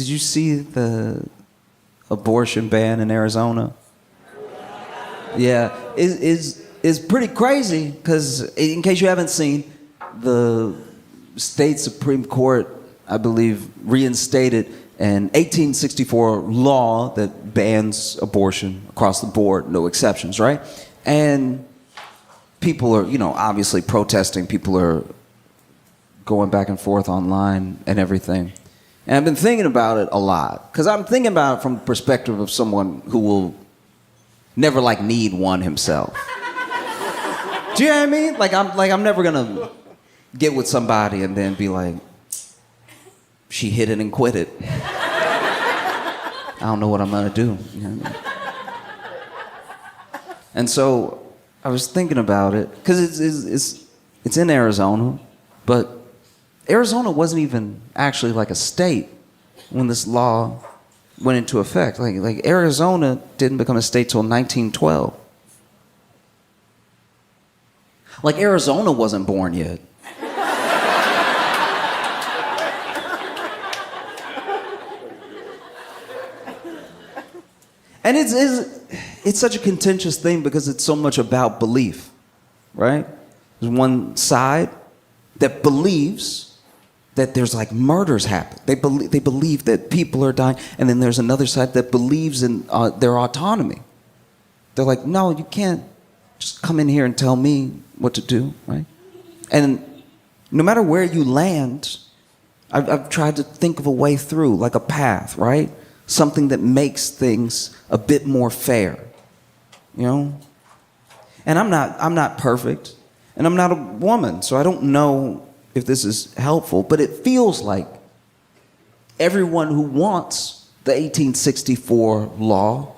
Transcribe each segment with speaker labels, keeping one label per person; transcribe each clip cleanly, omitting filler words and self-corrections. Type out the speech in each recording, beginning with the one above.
Speaker 1: did you see the abortion ban in Arizona? Yeah, it's pretty crazy because, in case you haven't seen, the state Supreme Court, I believe, reinstated an 1864 law that bans abortion across the board, no exceptions, right? And people are, obviously protesting. People are going back and forth online and everything. And I've been thinking about it a lot because I'm thinking about it from the perspective of someone who will never need one himself. Do you know what I mean? I'm never gonna get with somebody and then be like, she hit it and quit it. I don't know what I'm gonna do. You know what I mean? And so I was thinking about it because it's in Arizona, but Arizona wasn't even actually a state when this law went into effect. Like Arizona didn't become a state till 1912. Arizona wasn't born yet. And it's such a contentious thing because it's so much about belief, right? There's one side that believes that there's murders happen. They believe that people are dying, and then there's another side that believes in their autonomy. They're like, no, you can't just come in here and tell me what to do, right? And no matter where you land, I've tried to think of a way through, like a path, right? Something that makes things a bit more fair, And I'm not perfect, and I'm not a woman, so I don't know if this is helpful, but it feels like everyone who wants the 1864 law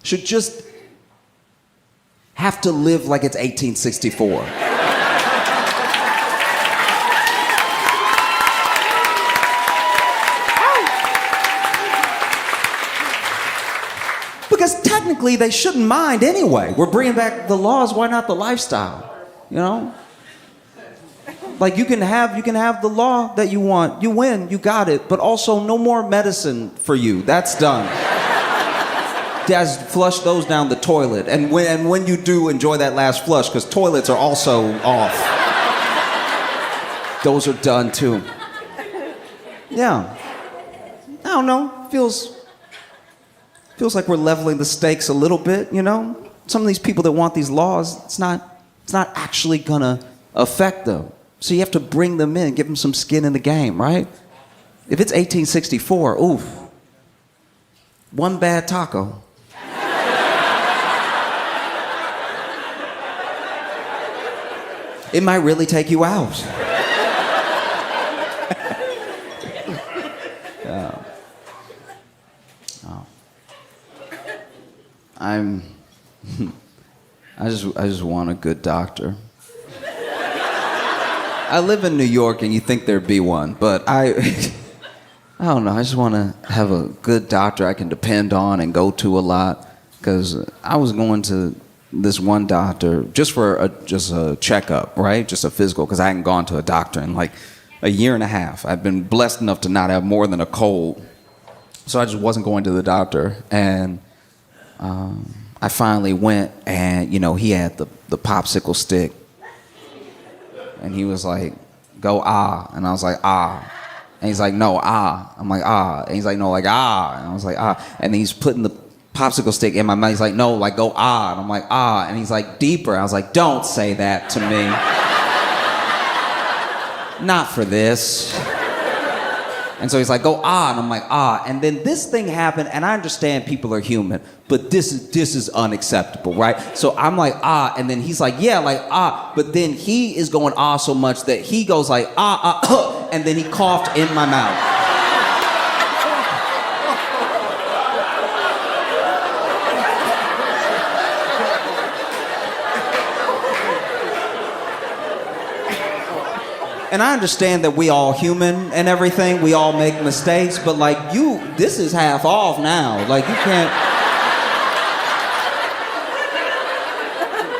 Speaker 1: should just have to live like it's 1864. Because technically they shouldn't mind anyway. We're bringing back the laws, why not the lifestyle? You can have the law that you want. You win, you got it. But also no more medicine for you. That's done. Just flush those down the toilet. And when you do, enjoy that last flush, because toilets are also off. Those are done too. Yeah. I don't know. Feels like we're leveling the stakes a little bit, Some of these people that want these laws, it's not actually gonna affect them. So you have to bring them in, give them some skin in the game, right? If it's 1864, oof. One bad taco. It might really take you out. I just want a good doctor. I live in New York, and you think there'd be one, but I don't know. I just want to have a good doctor I can depend on and go to a lot. Because I was going to this one doctor just for a checkup, right? Just a physical, because I hadn't gone to a doctor in a year and a half. I've been blessed enough to not have more than a cold, so I just wasn't going to the doctor. And I finally went, and he had the popsicle stick. And he was like, go ah. And I was like, ah. And he's like, no, ah. I'm like, ah. And he's like, no, ah. And I was like, ah. And he's putting the popsicle stick in my mouth. He's like, no, go ah. And I'm like, ah. And he's like, deeper. I was like, don't say that to me. Not for this. And so he's like, go ah. And I'm like, ah. And then this thing happened, and I understand people are human, but this is unacceptable, right? So I'm like, ah. And then he's like, yeah, ah. But then he is going ah so much that he goes ah, and then he coughed in my mouth. And I understand that we all human and everything. We all make mistakes, but this is half off now. You can't.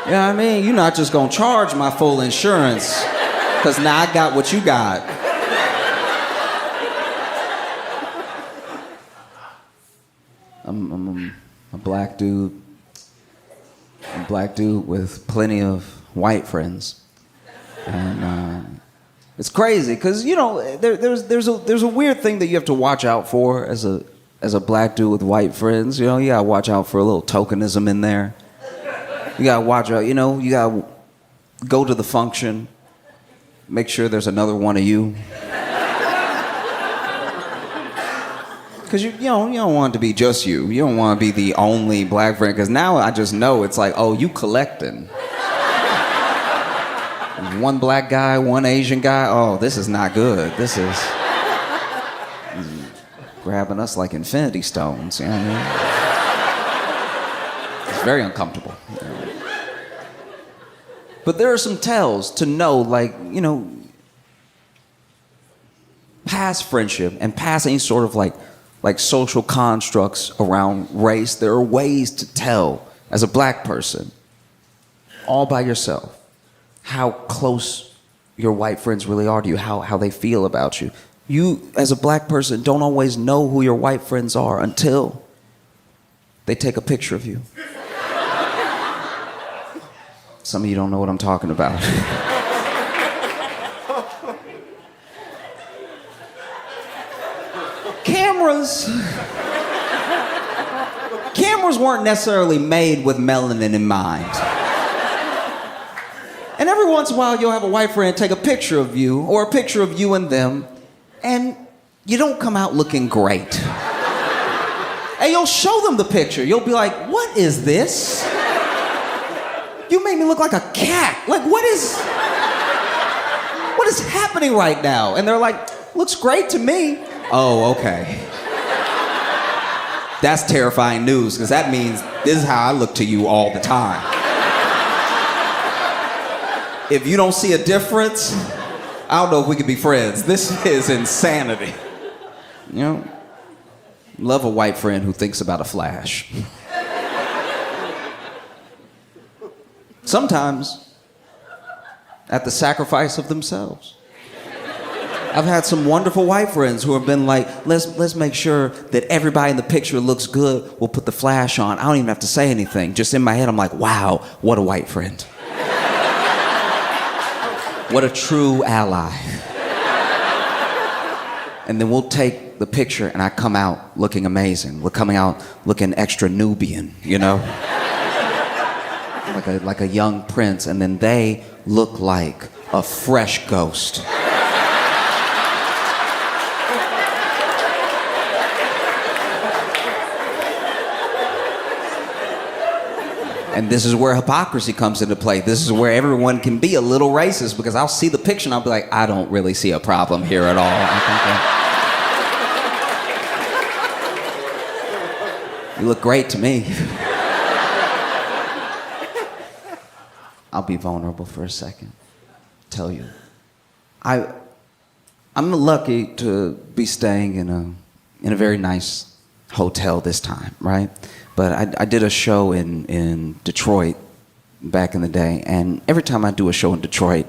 Speaker 1: You know what I mean? You're not just gonna charge my full insurance, because now I got what you got. I'm a black dude. A black dude with plenty of white friends. And it's crazy because, you know, there's a weird thing that you have to watch out for as a black dude with white friends. You know, you gotta watch out for a little tokenism in there. You gotta watch out, you know, you gotta go to the function, make sure there's another one of you. Because you don't want it to be just you. You don't want to be the only black friend. Because now I just know it's like, oh, you collecting. One black guy, one Asian guy. Oh, this is not good. This is grabbing us like infinity stones. You know what I mean? It's very uncomfortable. You know? But there are some tells to know, like, you know, past friendship and past any sort of like social constructs around race. There are ways to tell as a black person, all by yourself, how close your white friends really are to you, how they feel about you. You, as a black person, don't always know who your white friends are until they take a picture of you. Some of you don't know what I'm talking about. Cameras weren't necessarily made with melanin in mind. And every once in a while, you'll have a white friend take a picture of you or a picture of you and them, and you don't come out looking great. And you'll show them the picture. You'll be like, what is this? You made me look like a cat. Like, what is happening right now? And they're like, looks great to me. Oh, okay. That's terrifying news, because that means this is how I look to you all the time. If you don't see a difference, I don't know if we could be friends. This is insanity. You know, love a white friend who thinks about a flash. Sometimes at the sacrifice of themselves. I've had some wonderful white friends who have been like, let's make sure that everybody in the picture looks good. We'll put the flash on. I don't even have to say anything. Just in my head, I'm like, wow, what a white friend. What a true ally. And then we'll take the picture and I come out looking amazing. We're coming out looking extra Nubian, you know? Like a young prince, and then they look like a fresh ghost. And this is where hypocrisy comes into play. This is where everyone can be a little racist, because I'll see the picture and I'll be like, I don't really see a problem here at all. You look great to me. I'll be vulnerable for a second. Tell you. I'm lucky to be staying in a very nice hotel this time, right? But I did a show in Detroit back in the day, and every time I do a show in Detroit,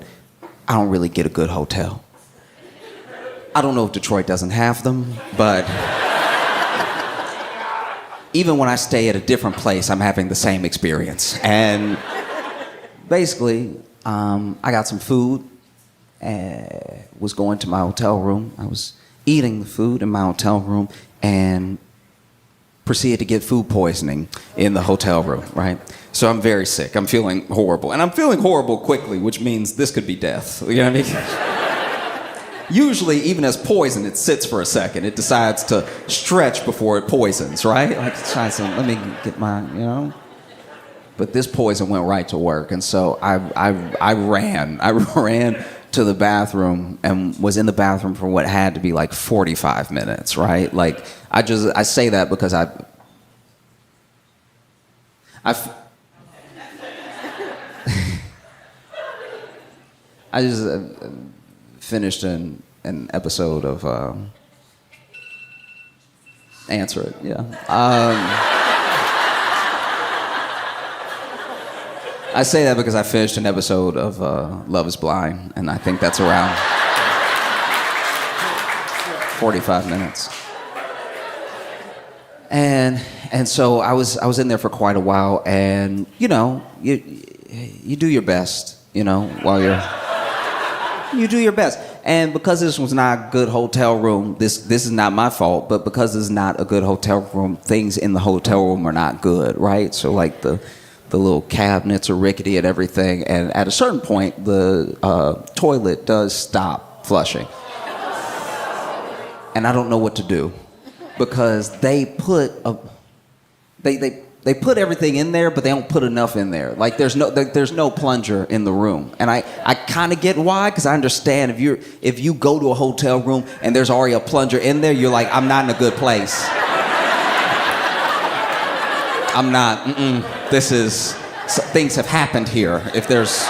Speaker 1: I don't really get a good hotel. I don't know if Detroit doesn't have them, but even when I stay at a different place, I'm having the same experience. And basically, I got some food, was going to my hotel room. I was eating the food in my hotel room, and proceeded to get food poisoning in the hotel room, right? So I'm very sick. I'm feeling horrible. And I'm feeling horrible quickly, which means this could be death. You know what I mean? Usually, even as poison, it sits for a second. It decides to stretch before it poisons, right? Like, let me get my, you know? But this poison went right to work. And so I ran to the bathroom and was in the bathroom for what had to be like 45 minutes, right? Like, I say that because I just finished an episode of Answer It, yeah. I say that because I finished an episode of Love is Blind, and I think that's around 45 minutes. And so I was in there for quite a while, and you do your best, while you do your best. And because this was not a good hotel room, this is not my fault, but because this is not a good hotel room, things in the hotel room are not good, right? So like the little cabinets are rickety and everything, and at a certain point, the toilet does stop flushing. And I don't know what to do, because they put they put everything in there, but they don't put enough in there. Like there's no plunger in the room, and I kind of get why, because I understand if you go to a hotel room and there's already a plunger in there, you're like, I'm not in a good place. I'm not. Things have happened here. If there's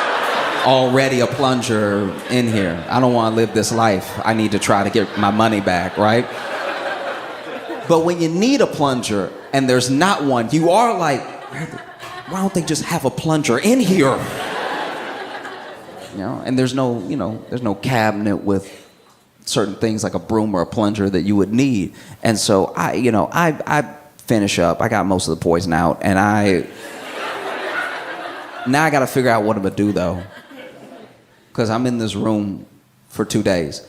Speaker 1: already a plunger in here, I don't want to live this life. I need to try to get my money back, right? But when you need a plunger and there's not one, you are like, why don't they just have a plunger in here? And there's no cabinet with certain things like a broom or a plunger that you would need. And so I finish up. I got most of the poison out, and now I got to figure out what I'm gonna do though, because I'm in this room for 2 days.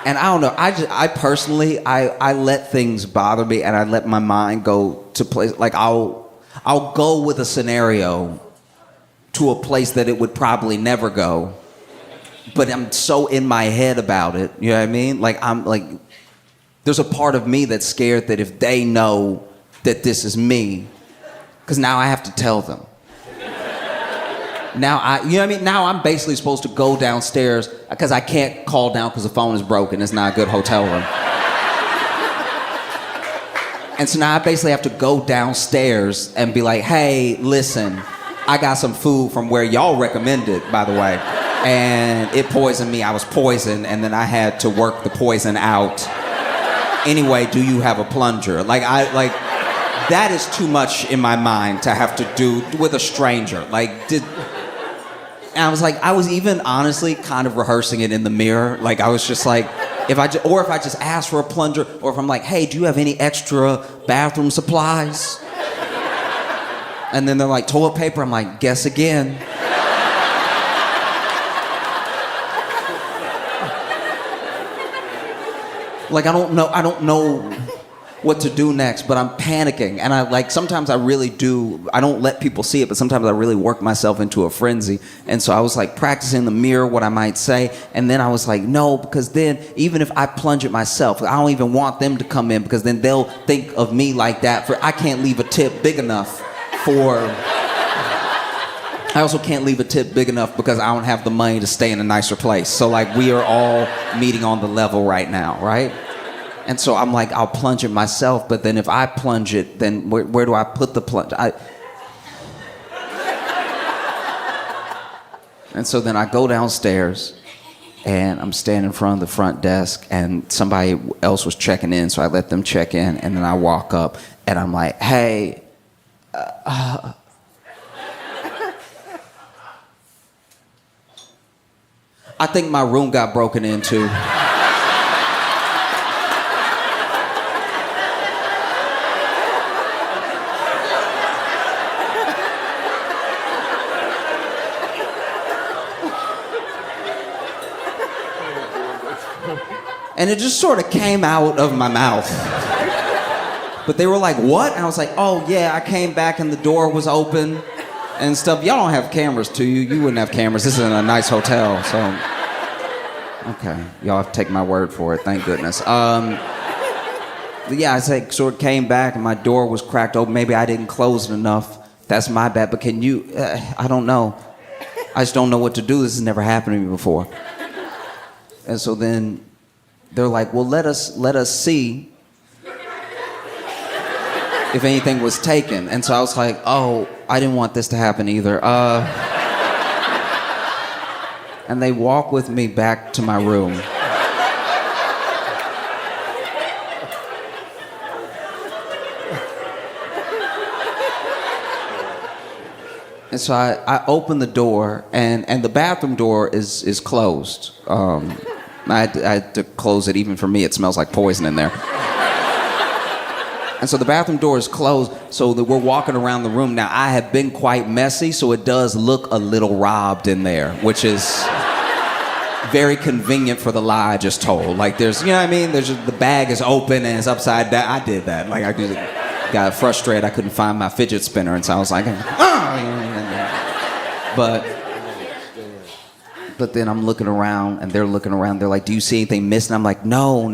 Speaker 1: And I don't know, I personally let things bother me, and I let my mind go to place, like I'll go with a scenario to a place that it would probably never go, but I'm so in my head about it, you know what I mean? Like there's a part of me that's scared that if they know that this is me, because now I have to tell them. Now Now I'm basically supposed to go downstairs because I can't call down because the phone is broken. It's not a good hotel room. And so now I basically have to go downstairs and be like, hey, listen, I got some food from where y'all recommended, by the way, and it poisoned me. I was poisoned, and then I had to work the poison out. Anyway, do you have a plunger? That is too much in my mind to have to do with a stranger. And I was even honestly kind of rehearsing it in the mirror. Like I was just like, if I just ask for a plunger, or if I'm like, hey, do you have any extra bathroom supplies? And then they're like, toilet paper. I'm like, guess again. Like I don't know what to do next, but I'm panicking, and sometimes I really do. I don't let people see it, but sometimes I really work myself into a frenzy. And so I was like practicing in the mirror what I might say, and then I was like, no, because then even if I plunge it myself, I don't even want them to come in, because then they'll think of me like that. I can't leave a tip big enough for. I also can't leave a tip big enough because I don't have the money to stay in a nicer place. So we are all meeting on the level right now, right? And so I'm like, I'll plunge it myself, but then if I plunge it, then where do I put the plunge? And so then I go downstairs, and I'm standing in front of the front desk, and somebody else was checking in, so I let them check in, and then I walk up, and I'm like, hey, I think my room got broken into. And it just sort of came out of my mouth. But they were like, what? And I was like, oh yeah, I came back and the door was open and stuff. Y'all don't have cameras, do you? You wouldn't have cameras. This is in a nice hotel, so. Okay, y'all have to take my word for it, thank goodness. Yeah, I sort of came back and my door was cracked open. Maybe I didn't close it enough. That's my bad, but can you, I don't know. I just don't know what to do. This has never happened to me before. And so then they're like, well, let us see if anything was taken. And so I was like, oh, I didn't want this to happen either. And they walk with me back to my room. And so I open the door, and the bathroom door is closed. I had to close it. Even for me, it smells like poison in there. And so the bathroom door is closed, so that we're walking around the room. Now, I have been quite messy, so it does look a little robbed in there, which is very convenient for the lie I just told. Like, there's, you know what I mean? There's just, the bag is open and it's upside down. I did that. Like, I just got frustrated. I couldn't find my fidget spinner, and so I was like, But then I'm looking around, and they're looking around. They're like, do you see anything missing? I'm like, no,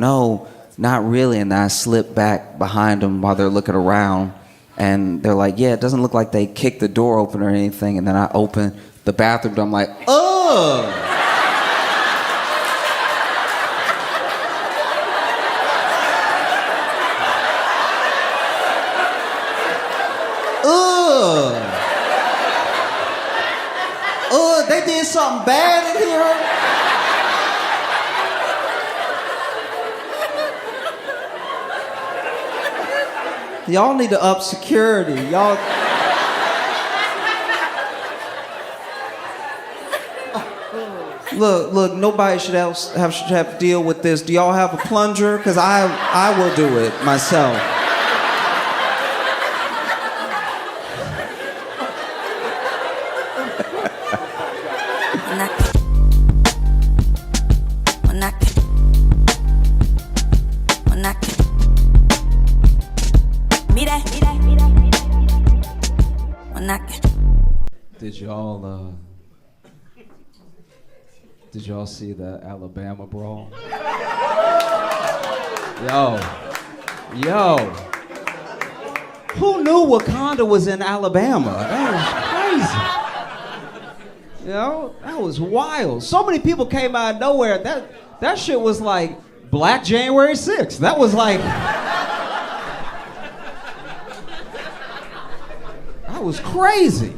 Speaker 1: not really. And then I slip back behind them while they're looking around. And they're like, yeah, it doesn't look like they kicked the door open or anything. And then I open the bathroom door. I'm like, ugh. They did something bad in here. Y'all need to up security. Y'all. Look. Nobody should have to deal with this. Do y'all have a plunger? Because I will do it myself. Did y'all see the Alabama brawl? Yo. Who knew Wakanda was in Alabama? That was crazy. That was wild. So many people came out of nowhere. That shit was like Black January 6th. That was like... That was crazy.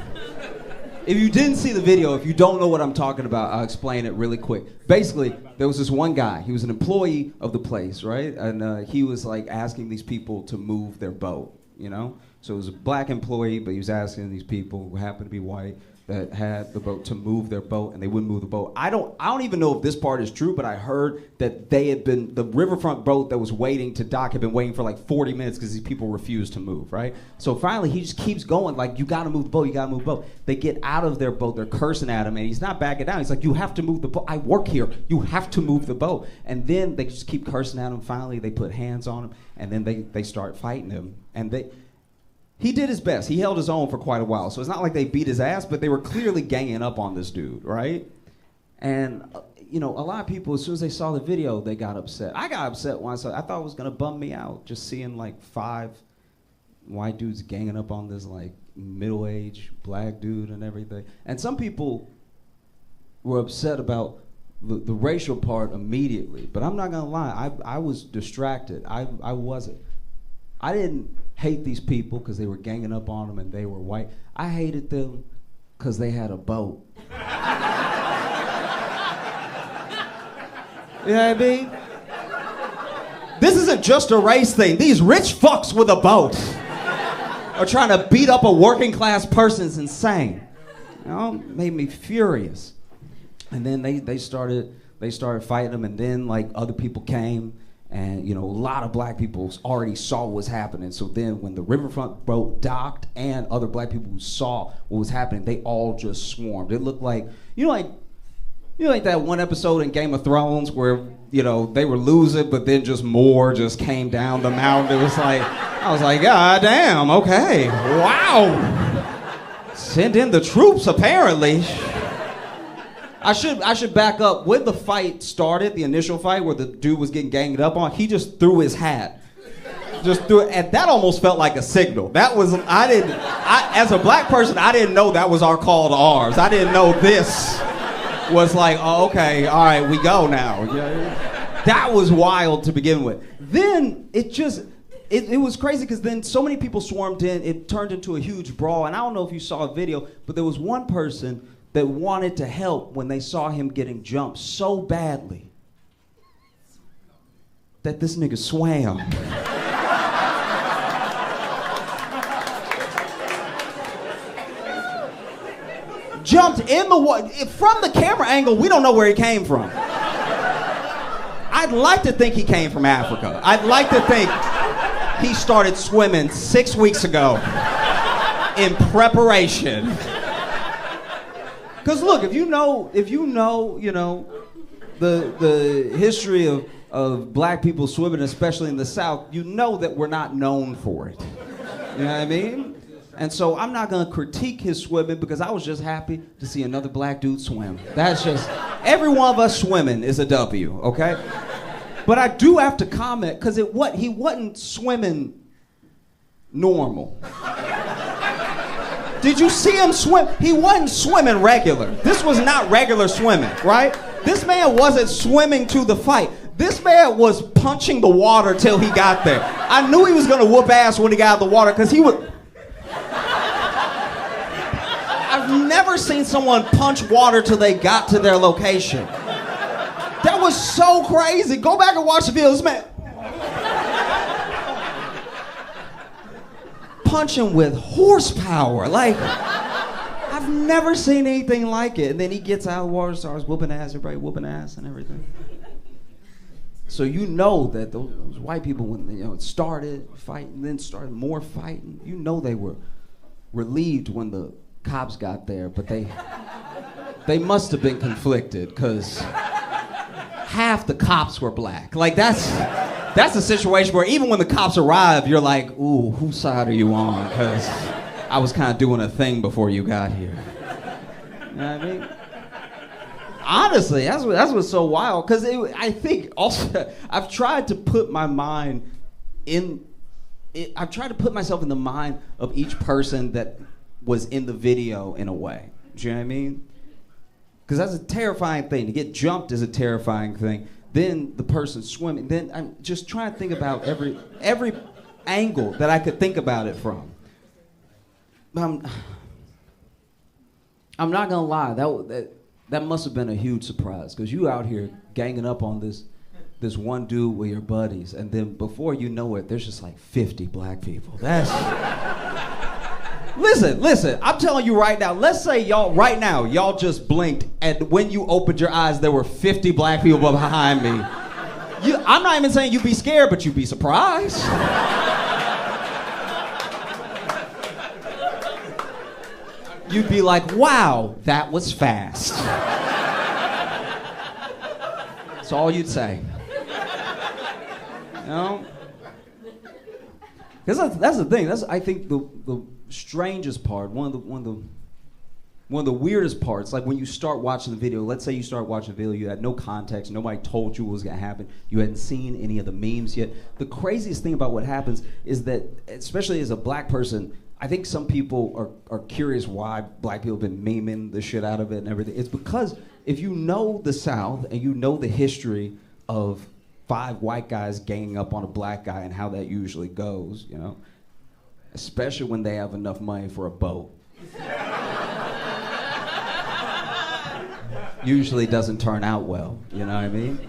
Speaker 1: If you didn't see the video, if you don't know what I'm talking about, I'll explain it really quick. Basically, there was this one guy. He was an employee of the place, right? And he was like asking these people to move their boat, you know? So it was a black employee, but he was asking these people who happened to be white that had the boat to move their boat, and they wouldn't move the boat. I don't even know if this part is true, but I heard that the riverfront boat that was waiting to dock had been waiting for like 40 minutes because these people refused to move, right? So finally, he just keeps going, like, you gotta move the boat, you gotta move the boat. They get out of their boat, they're cursing at him, and he's not backing down. He's like, you have to move the boat. I work here, you have to move the boat. And then they just keep cursing at him. Finally, they put hands on him, and then they start fighting him. And he did his best. He held his own for quite a while. So it's not like they beat his ass, but they were clearly ganging up on this dude, right? And, a lot of people, as soon as they saw the video, they got upset. I got upset when I thought it was going to bum me out, just seeing like 5 white dudes ganging up on this like middle-aged black dude and everything. And some people were upset about the racial part immediately. But I'm not going to lie. I was distracted. I wasn't. I didn't hate these people because they were ganging up on them and they were white. I hated them because they had a boat. You know what I mean? This isn't just a race thing. These rich fucks with a boat are trying to beat up a working class person. Is insane. Made me furious. And then they started fighting them, and then like other people came. And, a lot of black people already saw what was happening. So then when the riverfront boat docked and other black people who saw what was happening, they all just swarmed. It looked like, like that one episode in Game of Thrones where, they were losing, but then just more just came down the mountain. It was like, I was like, God damn, okay, wow. Send in the troops, apparently. I should back up. When the fight started, the initial fight where the dude was getting ganged up on, he just threw his hat. Just threw it, and that almost felt like a signal. As a black person, I didn't know that was our call to arms. I didn't know this was like, oh, okay, all right, we go now. That was wild to begin with. Then it was crazy because then so many people swarmed in, it turned into a huge brawl. And I don't know if you saw a video, but there was one person that wanted to help when they saw him getting jumped so badly that this nigga swam. Jumped in the water. From the camera angle, we don't know where he came from. I'd like to think he came from Africa. I'd like to think
Speaker 2: He started swimming 6 weeks ago in preparation. Because look, if you know, the history of black people swimming, especially in the South, you know that we're not known for it. You know what I mean? And so I'm not gonna critique his swimming because I was just happy to see another black dude swim. That's just, every one of us swimming is a W, okay? But I do have to comment, because he wasn't swimming normal. Did you see him swim? He wasn't swimming regular. This was not regular swimming, right? This man wasn't swimming to the fight. This man was punching the water till he got there. I knew he was gonna whoop ass when he got out of the water, because he was... I've never seen someone punch water till they got to their location. That was so crazy. Go back and watch the video. This man punching with horsepower. Like, I've never seen anything like it. And then he gets out of the water, starts whooping ass, everybody whooping ass and everything. So you know that those white people, when it started fighting, then started more fighting, you know they were relieved when the cops got there, but they must have been conflicted, because half the cops were black. Like, that's a situation where even when the cops arrive, you're like, ooh, whose side are you on? Because I was kind of doing a thing before you got here. You know what I mean? Honestly, that's what's so wild, because I think also, I've tried to put my mind I've tried to put myself in the mind of each person that was in the video in a way. Do you know what I mean? Because that's a terrifying thing. To get jumped is a terrifying thing. Then the person swimming. Then I'm just trying to think about every angle that I could think about it from. I'm not gonna lie. That must have been a huge surprise, because you out here ganging up on this one dude with your buddies, and then before you know it, there's just like 50 black people. That's... Listen, I'm telling you right now, let's say y'all just blinked, and when you opened your eyes, there were 50 black people behind me. I'm not even saying you'd be scared, but you'd be surprised. You'd be like, wow, that was fast. That's all you'd say. You know? Because that's the thing. That's, I think, the strangest part, one of the weirdest parts, like when you start watching the video. Let's say you start watching the video, you had no context, nobody told you what was gonna happen, you hadn't seen any of the memes yet. The craziest thing about what happens is that, especially as a black person, I think some people are curious why black people have been memeing the shit out of it and everything. It's because if you know the South and you know the history of 5 white guys ganging up on a black guy and how that usually goes, you know, especially when they have enough money for a boat. Usually doesn't turn out well, you know what I mean?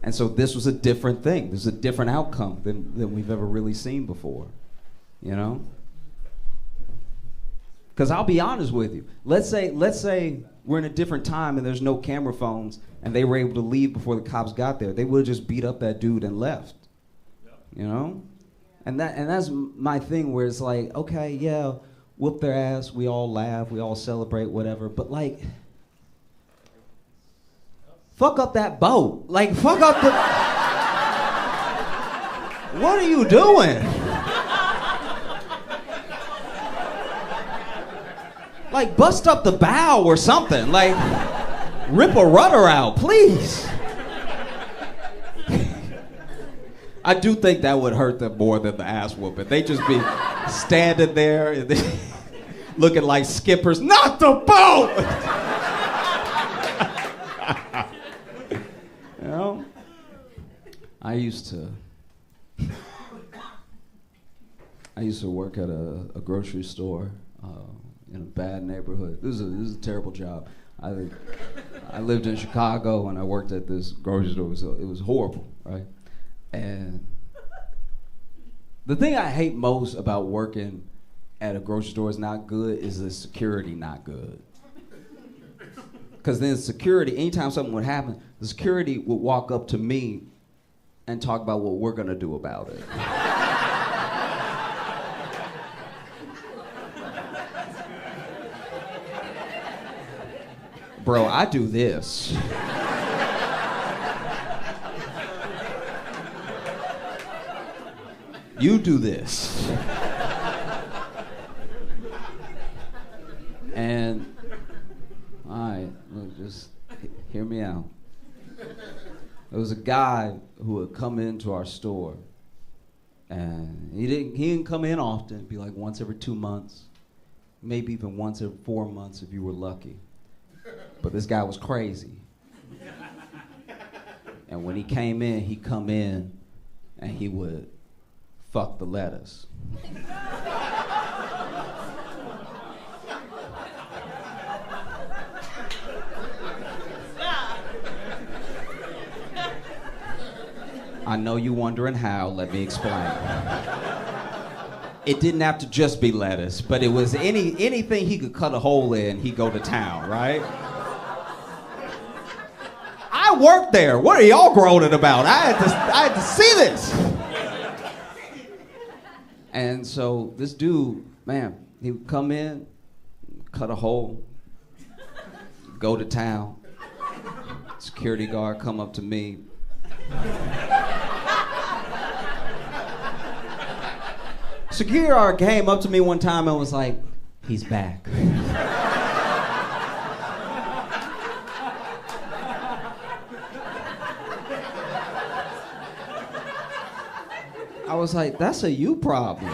Speaker 2: And so this was a different thing. This is a different outcome than we've ever really seen before, you know? Because I'll be honest with you. Let's say we're in a different time and there's no camera phones and they were able to leave before the cops got there. They would have just beat up that dude and left, you know? And that's my thing, where it's like, okay, yeah, whoop their ass, we all laugh, we all celebrate, whatever, but like, fuck up that boat. Like, fuck up the... What are you doing? Like, bust up the bow or something. Like, rip a rudder out, please. I do think that would hurt them more than the ass whooping. They just be standing there and looking like skippers. Not the boat! You know? I used to work at a grocery store in a bad neighborhood. This is a terrible job. I lived in Chicago and I worked at this grocery store. It was horrible, right? And the thing I hate most about working at a grocery store is not good is the security not good. Because then security, anytime something would happen, the security would walk up to me and talk about what we're gonna do about it. bro, I do this. You do this. And, all right, look, just hear me out. There was a guy who would come into our store, and he didn't come in often. It'd be like once every 2 months, maybe even once every 4 months if you were lucky. But this guy was crazy. And when he came in, he'd come in and he would fuck the lettuce. I know you're wondering how, let me explain. It didn't have to just be lettuce, but it was anything he could cut a hole in, he'd go to town, right? I worked there. What are y'all groaning about? I had to see this. And so this dude, man, he would come in, cut a hole, go to town. Security guard come up to me. Security guard came up to me one time and was like, he's back. I was like, that's a you problem.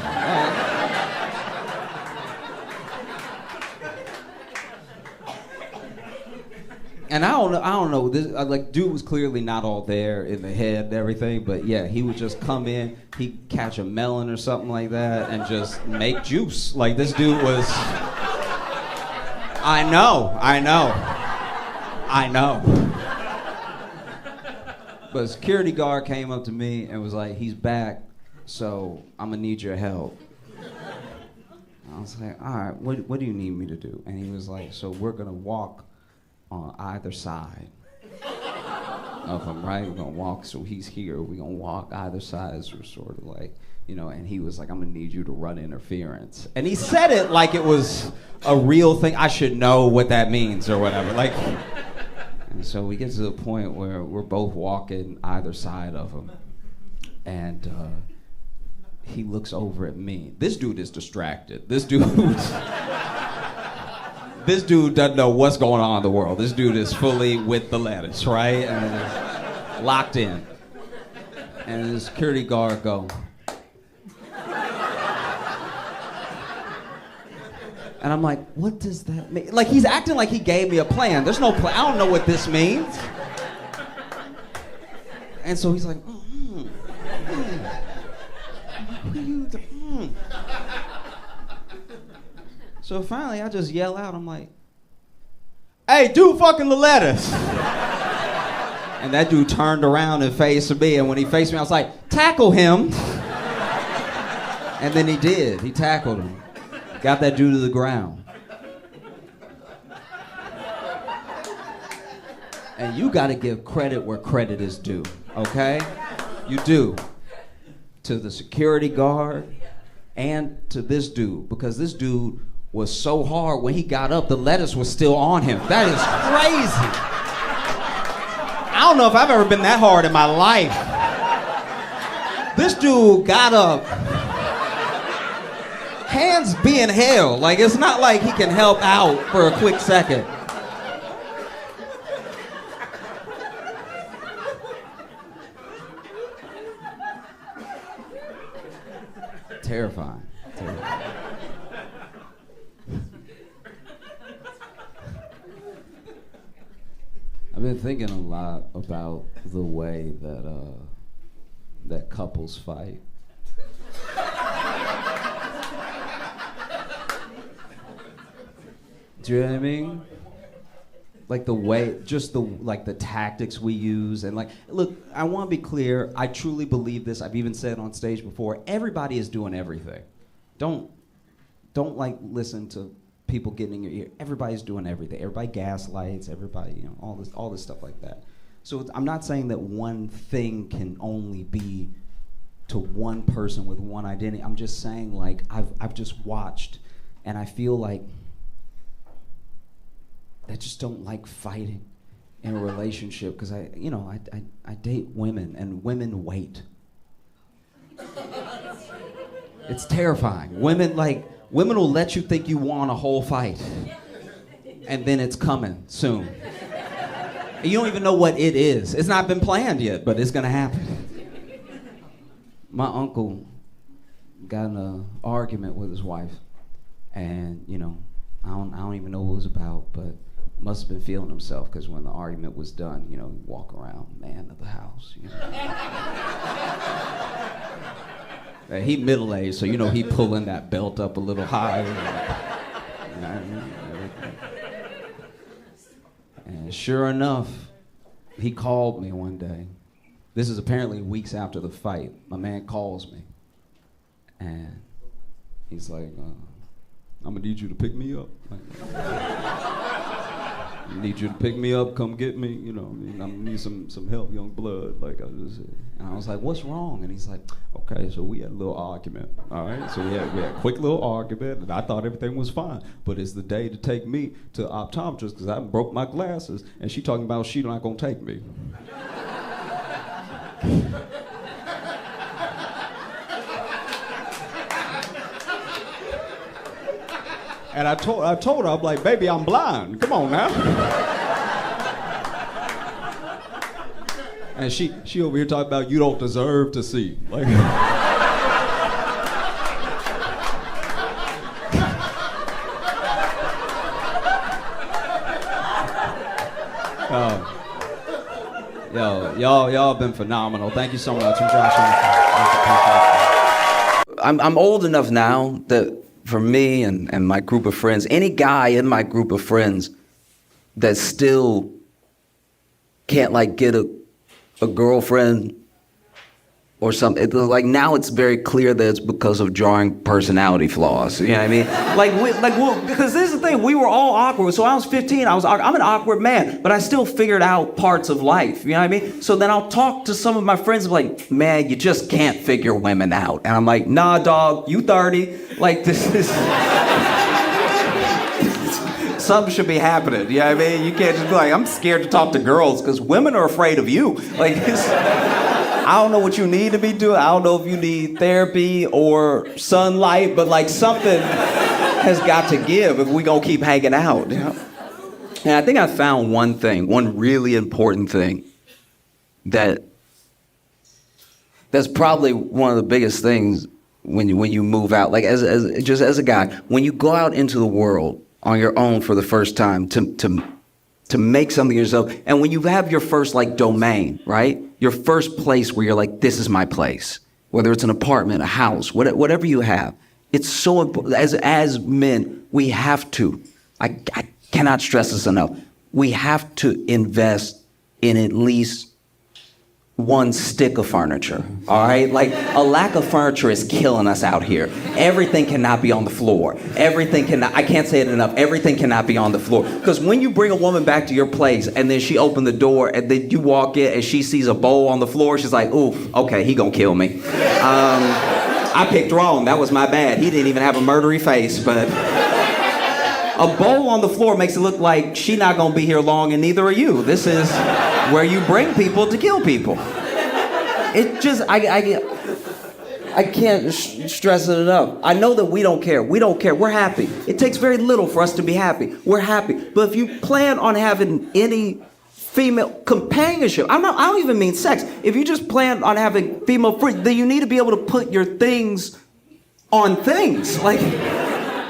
Speaker 2: And I don't know. This, like, dude was clearly not all there in the head and everything, but yeah, he would just come in, he'd catch a melon or something like that, and just make juice. Like, this dude was. I know. But a security guard came up to me and was like, he's back, so I'm gonna need your help. I was like, all right, what do you need me to do? And he was like, so we're gonna walk on either side of him, right? We're gonna walk, so he's here, we're gonna walk either side, as we're sort of like, you know, and he was like, I'm gonna need you to run interference. And he said it like it was a real thing. I should know what that means or whatever. Like, and so we get to the point where we're both walking either side of him. And he looks over at me. This dude is distracted. This dude doesn't know what's going on in the world. This dude is fully with the lettuce, right? And locked in. And the security guard go. And I'm like, what does that mean? Like, he's acting like he gave me a plan. There's no plan. I don't know what this means. And so he's like, So finally, I just yell out, I'm like, hey, dude fucking the lettuce. And that dude turned around and faced me, and when he faced me, I was like, tackle him. And then he did. He tackled him. Got that dude to the ground. And you gotta give credit where credit is due, okay? You do. To the security guard and to this dude, because this dude was so hard, when he got up, the lettuce was still on him. That is crazy. I don't know if I've ever been that hard in my life. This dude got up, hands being held. Like, it's not like he can help out for a quick second. Terrifying. I've been thinking a lot about the way that that couples fight. Do you know what I mean? Like the way, just the tactics we use, and like, look, I want to be clear. I truly believe this. I've even said on stage before. Everybody is doing everything. Don't like listen to people getting in your ear. Everybody's doing everything. Everybody gaslights. Everybody, you know, all this stuff like that. So I'm not saying that one thing can only be to one person with one identity. I'm just saying, like, I've just watched, and I feel like that just don't like fighting in a relationship, because I date women, and women wait. It's terrifying. Women will let you think you won a whole fight, and then it's coming soon. And you don't even know what it is. It's not been planned yet, but it's gonna happen. My uncle got in an argument with his wife, and I don't even know what it was about, but must have been feeling himself, because when the argument was done, he'd walk around, man of the house. He middle-aged, so he pulling that belt up a little higher. And sure enough, he called me one day. This is apparently weeks after the fight. My man calls me, and he's like, I'm gonna need you to pick me up. I need you to pick me up, come get me, I'm gonna need some help, young blood, and I was like, what's wrong? And he's like, okay, so we had a little argument, all right? So we had a quick little argument, and I thought everything was fine, but it's the day to take me to the optometrist, because I broke my glasses, and she talking about she not gonna take me. And I told her, I'm like, baby, I'm blind. Come on now. And she over here talking about you don't deserve to see. Like, y'all been phenomenal. Thank you so much. I'm Josh.
Speaker 1: I'm old enough now that for me and my group of friends, any guy in my group of friends that still can't get a girlfriend or something, now it's very clear that it's because of jarring personality flaws. You know what I mean? Because this is the thing, we were all awkward. So I was 15, I'm an awkward man, but I still figured out parts of life. You know what I mean? So then I'll talk to some of my friends like, man, you just can't figure women out. And I'm like, nah, dog, you 30. This is... Something should be happening, you know what I mean? You can't just be like, I'm scared to talk to girls because women are afraid of you. I don't know what you need to be doing. I don't know if you need therapy or sunlight, but something has got to give if we gonna keep hanging out. And I think I found one really important thing that's probably one of the biggest things when you move out. As a guy, when you go out into the world on your own for the first time to make something of yourself, and when you have your first domain, right? Your first place where you're like, this is my place. Whether it's an apartment, a house, whatever you have, it's so important. As men, we have to. I cannot stress this enough. We have to invest in at least one stick of furniture, all right? A lack of furniture is killing us out here. Everything cannot be on the floor. I can't say it enough, everything cannot be on the floor. Because when you bring a woman back to your place and then she opened the door and then you walk in and she sees a bowl on the floor, she's like, ooh, okay, he gonna kill me. I picked wrong, that was my bad. He didn't even have a murdery face, but... A bowl on the floor makes it look like she not gonna be here long, and neither are you. This is where you bring people to kill people. It just, I can't stress it enough. I know that we don't care. We don't care. We're happy. It takes very little for us to be happy. We're happy. But if you plan on having any female companionship, I don't even mean sex. If you just plan on having female friends, then you need to be able to put your things on things.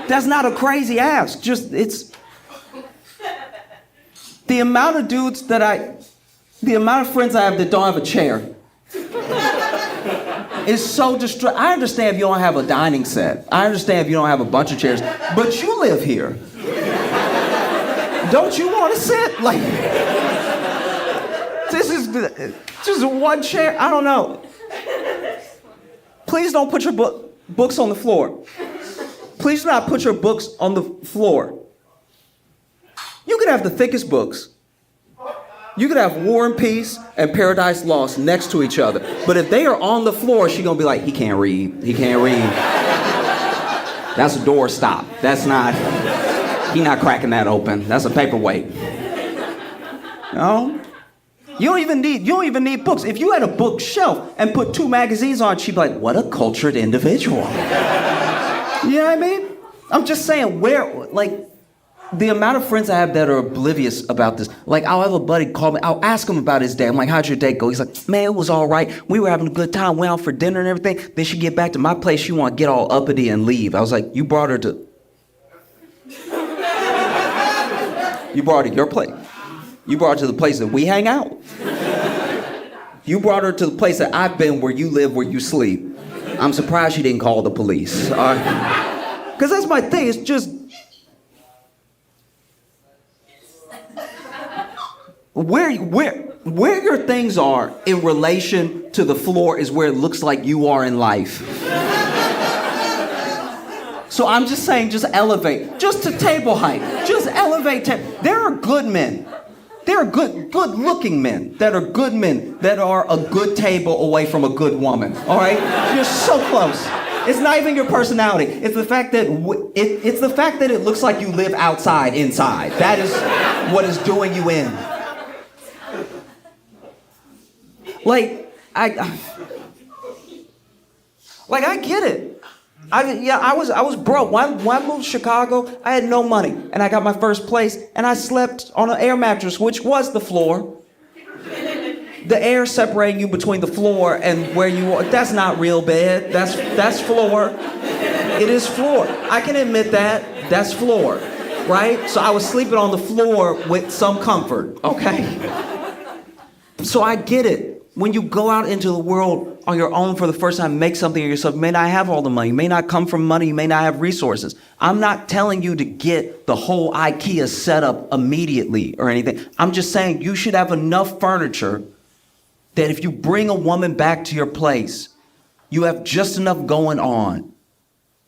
Speaker 1: That's not a crazy ask. It's the amount of dudes the amount of friends I have that don't have a chair is so distressing. I understand if you don't have a dining set. I understand if you don't have a bunch of chairs, but you live here. Don't you want to sit? This is just one chair. I don't know. Please don't put your books on the floor. Please do not put your books on the floor. You could have the thickest books. You could have War and Peace and Paradise Lost next to each other. But if they are on the floor, she's gonna be like, he can't read. He can't read. That's a doorstop. That's not. He not cracking that open. That's a paperweight. No? You don't even need books. If you had a bookshelf and put 2 magazines on it, she'd be like, what a cultured individual. You know what I mean? I'm just saying, the amount of friends I have that are oblivious about this. Like, I'll have a buddy call me. I'll ask him about his day. I'm like, how'd your day go? He's like, man, it was all right. We were having a good time. Went out for dinner and everything. Then she get back to my place. She want to get all uppity and leave. I was like, you brought her to your place. You brought her to the place that we hang out. You brought her to the place that I've been, where you live, where you sleep. I'm surprised she didn't call the police. Because that's my thing. It's just... Where your things are in relation to the floor is where it looks like you are in life. So I'm just saying, just elevate. Just to table height. Just elevate. There are good men. There are good-looking men that are good men that are a good table away from a good woman. All right? You're so close. It's not even your personality. It's the fact that it looks like you live outside, inside. That is what is doing you in. I get it. I was broke. When I moved to Chicago, I had no money, and I got my first place, and I slept on an air mattress, which was the floor. The air separating you between the floor and where you are, that's not real bed. That's floor. It is floor. I can admit that. That's floor, right? So I was sleeping on the floor with some comfort, okay? So I get it. When you go out into the world on your own for the first time, make something of yourself, you may not have all the money, you may not come from money, you may not have resources. I'm not telling you to get the whole IKEA setup immediately or anything. I'm just saying you should have enough furniture that if you bring a woman back to your place, you have just enough going on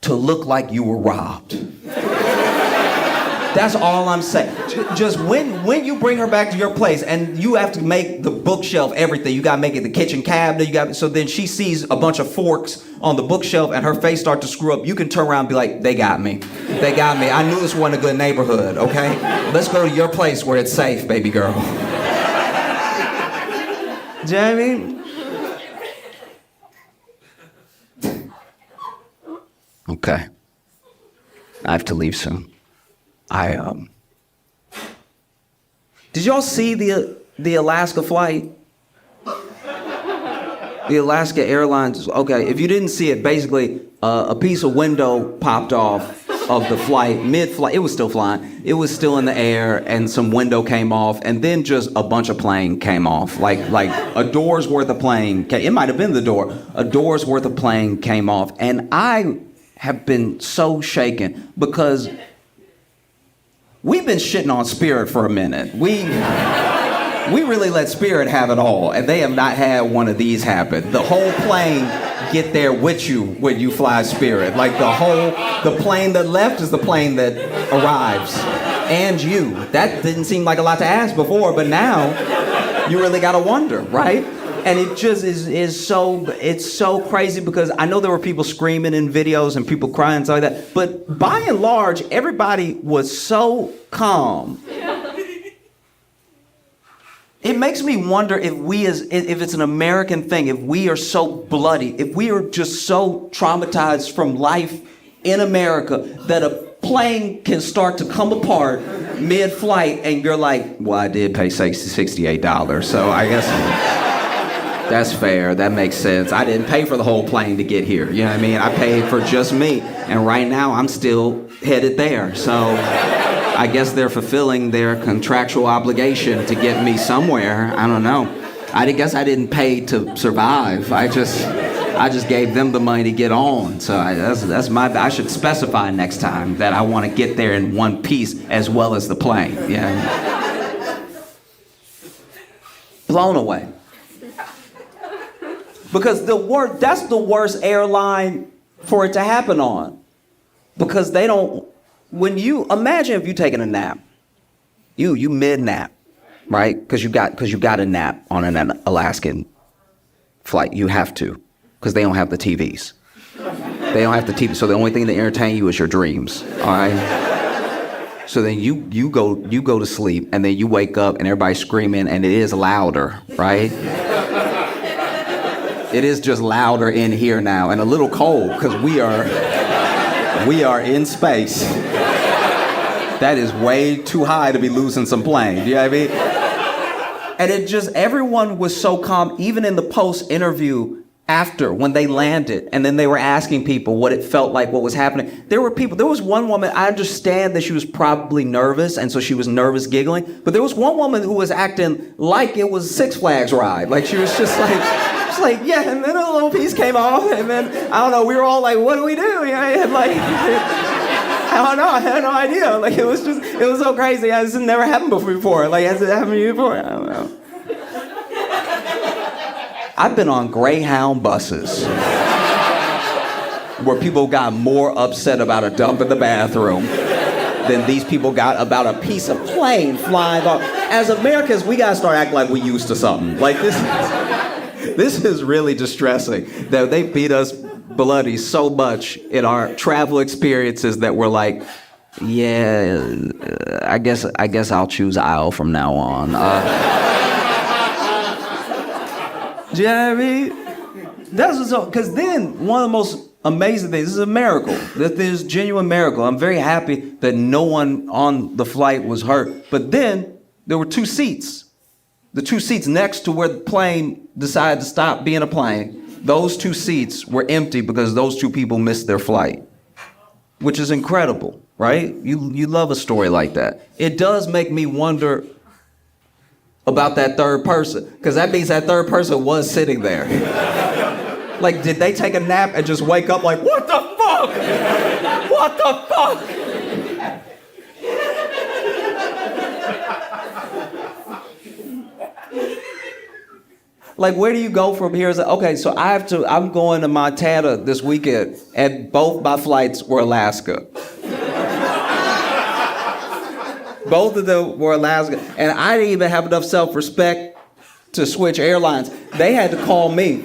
Speaker 1: to look like you were robbed. That's all I'm saying. Just when you bring her back to your place and you have to make the bookshelf everything, you gotta make it the kitchen cabinet, so then she sees a bunch of forks on the bookshelf and her face starts to screw up, you can turn around and be like, they got me. They got me. I knew this wasn't a good neighborhood, okay? Let's go to your place where it's safe, baby girl. Do you know what I mean? Okay. I have to leave soon. Did y'all see the Alaska flight? The Alaska Airlines, okay, if you didn't see it, basically a piece of window popped off of the flight, mid-flight. It was still flying. It was still in the air, and some window came off, and then just a bunch of plane came off. Like a door's worth of plane, it might have been the door, a door's worth of plane came off. And I have been so shaken because we've been shitting on Spirit for a minute. We really let Spirit have it all, and they have not had one of these happen. The whole plane get there with you when you fly Spirit. Like the plane that left is the plane that arrives, and you. That didn't seem like a lot to ask before, but now you really gotta wonder, right? And it just is so crazy because I know there were people screaming in videos and people crying and stuff like that, but by and large, everybody was so calm. It makes me wonder if if it's an American thing, if we are so bloody, if we are just so traumatized from life in America that a plane can start to come apart mid-flight and you're like, well, I did pay $68, so I guess that's fair, that makes sense. I didn't pay for the whole plane to get here, you know what I mean? I paid for just me, and right now I'm still headed there, so I guess they're fulfilling their contractual obligation to get me somewhere. I don't know. I guess I didn't pay to survive. I just gave them the money to get on. So I should specify next time that I want to get there in one piece as well as the plane. Yeah. Blown away. Because that's the worst airline for it to happen on. Because they don't. When you imagine if you taking a nap, you mid nap, right? Because you got a nap on an Alaskan flight. You have to, because they don't have the TVs. They don't have the TV, so the only thing that entertain you is your dreams. All right.
Speaker 3: So then you go to sleep, and then you wake up, and everybody's screaming, and it is louder, right? It is just louder in here now, and a little cold, because we are in space. That is way too high to be losing some plane. You know what I mean? And it just, everyone was so calm, even in the post-interview after, when they landed, and then they were asking people what it felt like, what was happening. There was one woman, I understand that she was probably nervous, and so she was nervous giggling, but there was one woman who was acting like it was a Six Flags ride. Like, she was just like, yeah, and then a little piece came off, and then, I don't know, we were all like, what do we do? You know, and like, I don't know, I had no idea. Like, it was so crazy. This has never happened before. Like, has it happened to you before? I don't know. I've been on Greyhound buses where people got more upset about a dump in the bathroom than these people got about a piece of plane flying off. As Americans, we gotta start acting like we used to something. Like, this is really distressing that they beat us bloody so much in our travel experiences that we're like, yeah, I guess I'll choose aisle from now on. Do you know what I mean? That's what's up. Because then one of the most amazing things, this is a miracle. That there's genuine miracle. I'm very happy that no one on the flight was hurt. But then there were two seats. The two seats next to where the plane decided to stop being a plane. Those two seats were empty because those two people missed their flight. Which is incredible, right? You love a story like that. It does make me wonder about that third person, because that means that third person was sitting there. Like, did they take a nap and just wake up like, what the fuck? What the fuck? Like, where do you go from here? Okay, so I'm going to Montana this weekend, and both my flights were Alaska. Both of them were Alaska. And I didn't even have enough self-respect to switch airlines. They had to call me.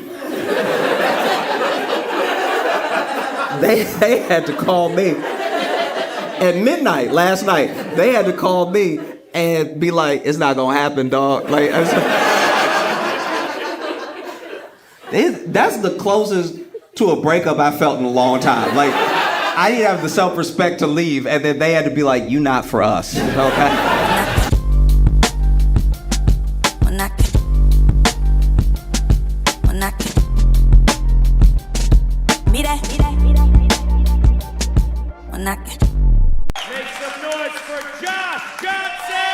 Speaker 3: They had to call me. At midnight last night, they had to call me and be like, it's not gonna happen, dog. Like, that's the closest to a breakup I felt in a long time. Like, I didn't have the self-respect to leave, and then they had to be like, you not for us, okay?
Speaker 4: Make some noise for Josh Johnson!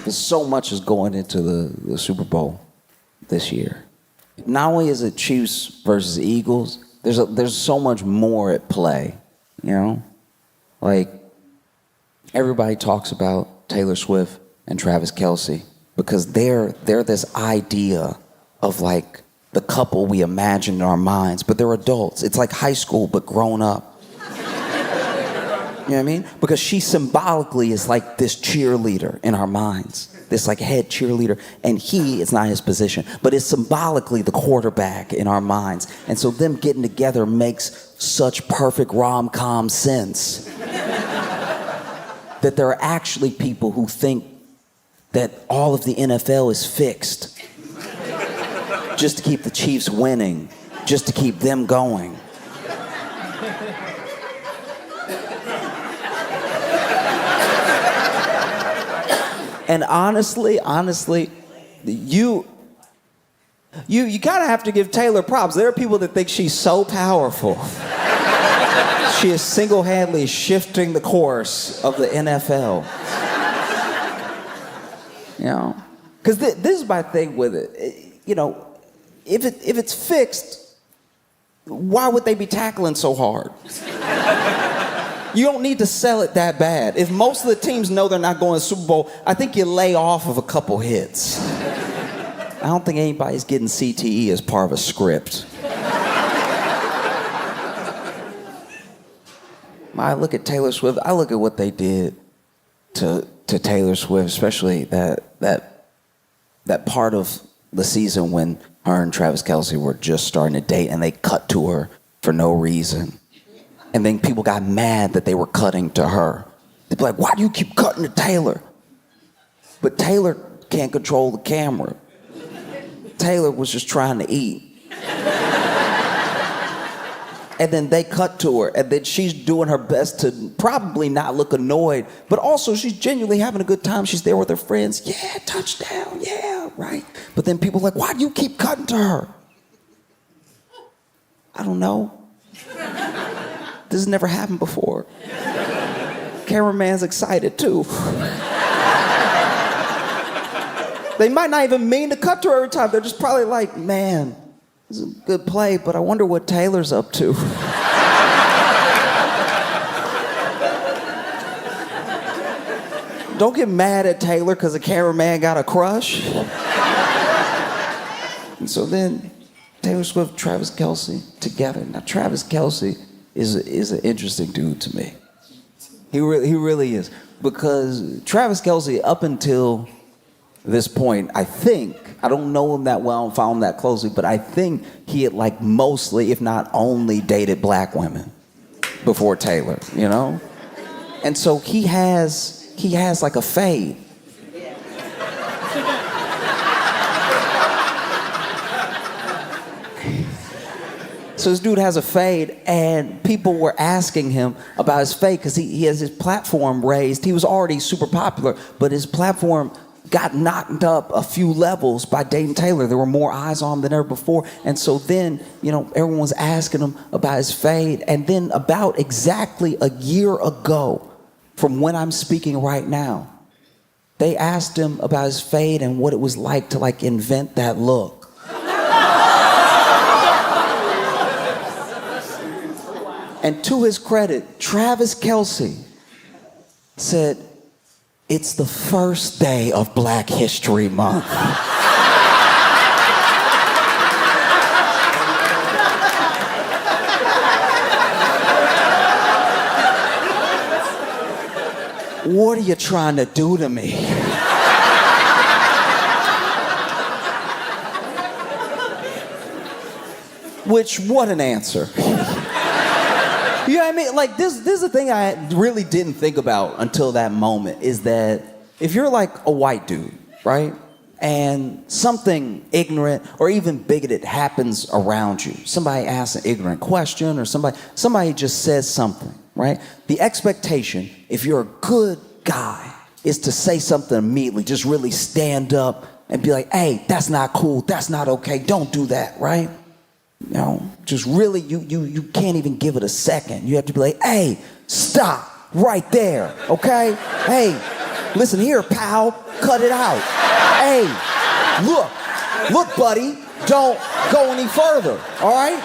Speaker 1: There's so much is going into the Super Bowl this year. Not only is it Chiefs versus Eagles, there's so much more at play, you know? Like, everybody talks about Taylor Swift and Travis Kelce because they're this idea of like the couple we imagine in our minds, but they're adults. It's like high school, but grown up. You know what I mean? Because she symbolically is like this cheerleader in our minds, this like head cheerleader, and it's not his position, but it's symbolically the quarterback in our minds. And so them getting together makes such perfect rom-com sense that there are actually people who think that all of the NFL is fixed just to keep the Chiefs winning, just to keep them going. And honestly, you kind of have to give Taylor props. There are people that think she's so powerful. She is single-handedly shifting the course of the NFL. You know, because this is my thing with it. You know, if it's fixed, why would they be tackling so hard? You don't need to sell it that bad. If most of the teams know they're not going to the Super Bowl, I think you lay off of a couple hits. I don't think anybody's getting CTE as part of a script. I look at Taylor Swift, I look at what they did to Taylor Swift, especially that part of the season when her and Travis Kelce were just starting to date and they cut to her for no reason. And then people got mad that they were cutting to her. They'd be like, why do you keep cutting to Taylor? But Taylor can't control the camera. Taylor was just trying to eat. And then they cut to her, and then she's doing her best to probably not look annoyed, but also she's genuinely having a good time. She's there with her friends. Yeah, touchdown, yeah, right. But then people are like, why do you keep cutting to her? I don't know. This has never happened before. Cameraman's excited too. They might not even mean to cut to her every time. They're just probably like, man, this is a good play, but I wonder what Taylor's up to. Don't get mad at Taylor because the cameraman got a crush. And so then Taylor Swift, Travis Kelce together. Now Travis Kelce is an interesting dude to me. He really is. Because Travis Kelce, up until this point, I don't know him that well, I don't follow him that closely, but I think he had like mostly, if not only, dated black women before Taylor, you know? And so he has like a fade. So this dude has a fade, and people were asking him about his fade because he has his platform raised. He was already super popular, but his platform got knocked up a few levels by dating Taylor. There were more eyes on him than ever before. And so then, you know, everyone was asking him about his fade. And then about exactly a year ago, from when I'm speaking right now, they asked him about his fade and what it was like to like invent that look. And to his credit, Travis Kelce said, it's the first day of Black History Month. What are you trying to do to me? Which, what an answer. You know what I mean? Like, this is the thing I really didn't think about until that moment, is that if you're like a white dude, right? And something ignorant or even bigoted happens around you. Somebody asks an ignorant question or somebody just says something, right? The expectation, if you're a good guy, is to say something immediately. Just really stand up and be like, hey, that's not cool. That's not okay. Don't do that, right? You know, just really, you can't even give it a second. You have to be like, hey, stop right there, okay? Hey, listen here, pal, cut it out. Hey, look, buddy, don't go any further, all right?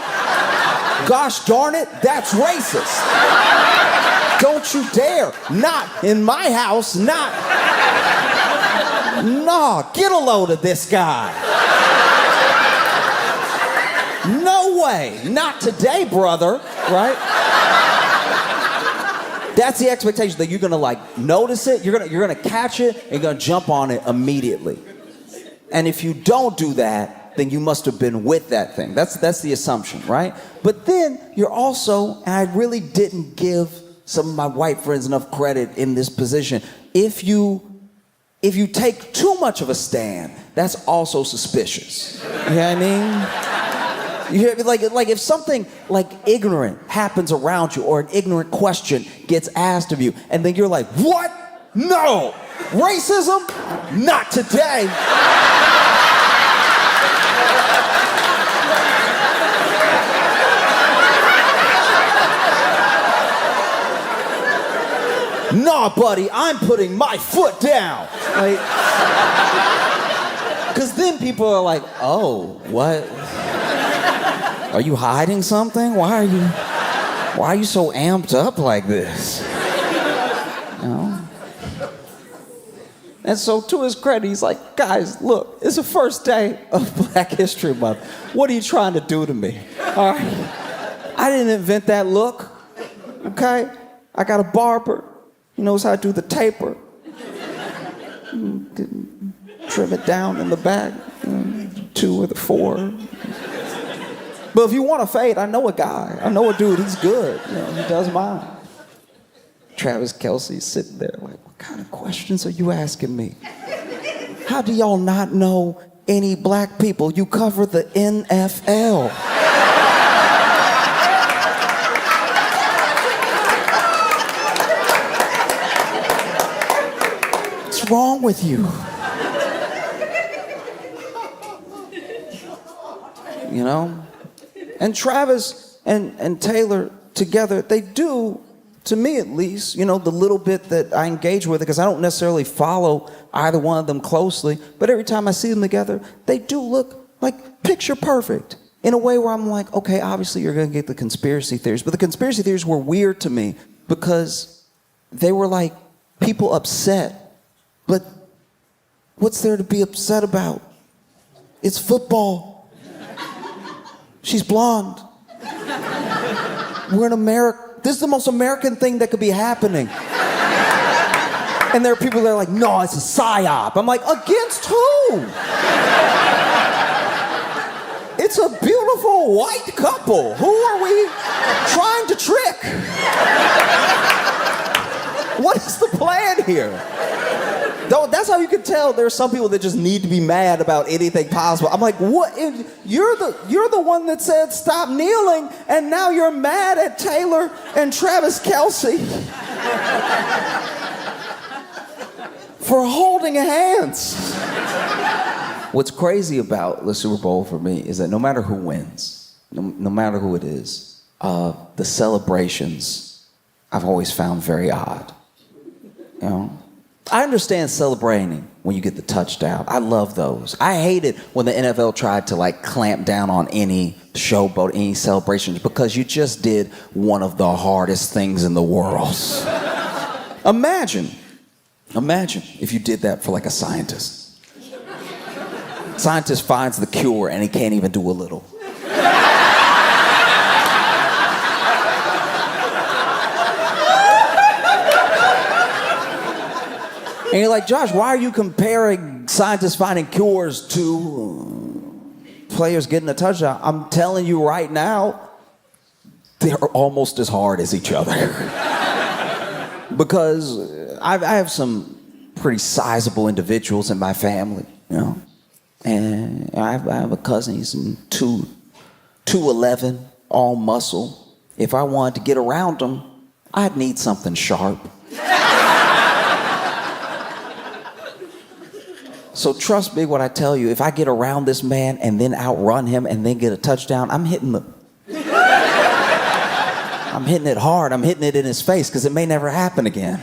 Speaker 1: Gosh darn it, that's racist. Don't you dare, not in my house, not. Nah, get a load of this guy. No way, not today, brother, right? That's the expectation, that you're gonna like notice it, you're gonna catch it, and you're gonna jump on it immediately. And if you don't do that, then you must have been with that thing. That's the assumption, right? But then you're also, and I really didn't give some of my white friends enough credit in this position, if you take too much of a stand, that's also suspicious. You know what I mean? Like if something like ignorant happens around you, or an ignorant question gets asked of you, and then you're like, what? No! Racism? Not today! Nah, buddy, I'm putting my foot down. Like, because then people are like, oh, what? Are you hiding something? Why are you so amped up like this? You know? And so to his credit, he's like, guys, look, it's the first day of Black History Month. What are you trying to do to me? All right? I didn't invent that look, okay? I got a barber. He knows how to do the taper. Trim it down in the back, 2 or the 4.
Speaker 2: But if you want to fade, I know a guy. I know a dude. He's good. You know, he does mine. Travis Kelce's sitting there like, what kind of questions are you asking me? How do y'all not know any black people? You cover the NFL. What's wrong with you? You know? And Travis and Taylor together, they do, to me at least, you know, the little bit that I engage with it, because I don't necessarily follow either one of them closely, but every time I see them together, they do look like picture perfect in a way where I'm like, okay, obviously you're going to get the conspiracy theories, but the conspiracy theories were weird to me because they were like people upset, but what's there to be upset about? It's football. She's blonde. We're in America. This is the most American thing that could be happening. And there are people that are like, no, it's a psyop. I'm like, against who? It's a beautiful white couple. Who are we trying to trick? What is the plan here? Though that's how you can tell there are some people that just need to be mad about anything possible. I'm like, what? You're the one that said stop kneeling, and now you're mad at Taylor and Travis Kelce for holding hands. What's crazy about the Super Bowl for me is that no matter who wins, no matter who it is, the celebrations I've always found very odd. You know? I understand celebrating when you get the touchdown. I love those. I hated when the NFL tried to like clamp down on any showboat, any celebrations, because you just did one of the hardest things in the world. Imagine if you did that for like a scientist. Scientist finds the cure and he can't even do a little. And you're like, Josh, why are you comparing scientists finding cures to players getting a touchdown? I'm telling you right now, they're almost as hard as each other. Because I have some pretty sizable individuals in my family, you know. And I have a cousin, he's 2'11", all muscle. If I wanted to get around him, I'd need something sharp. So trust me when I tell you, if I get around this man and then outrun him and then get a touchdown, I'm hitting it hard. I'm hitting it in his face because it may never happen again.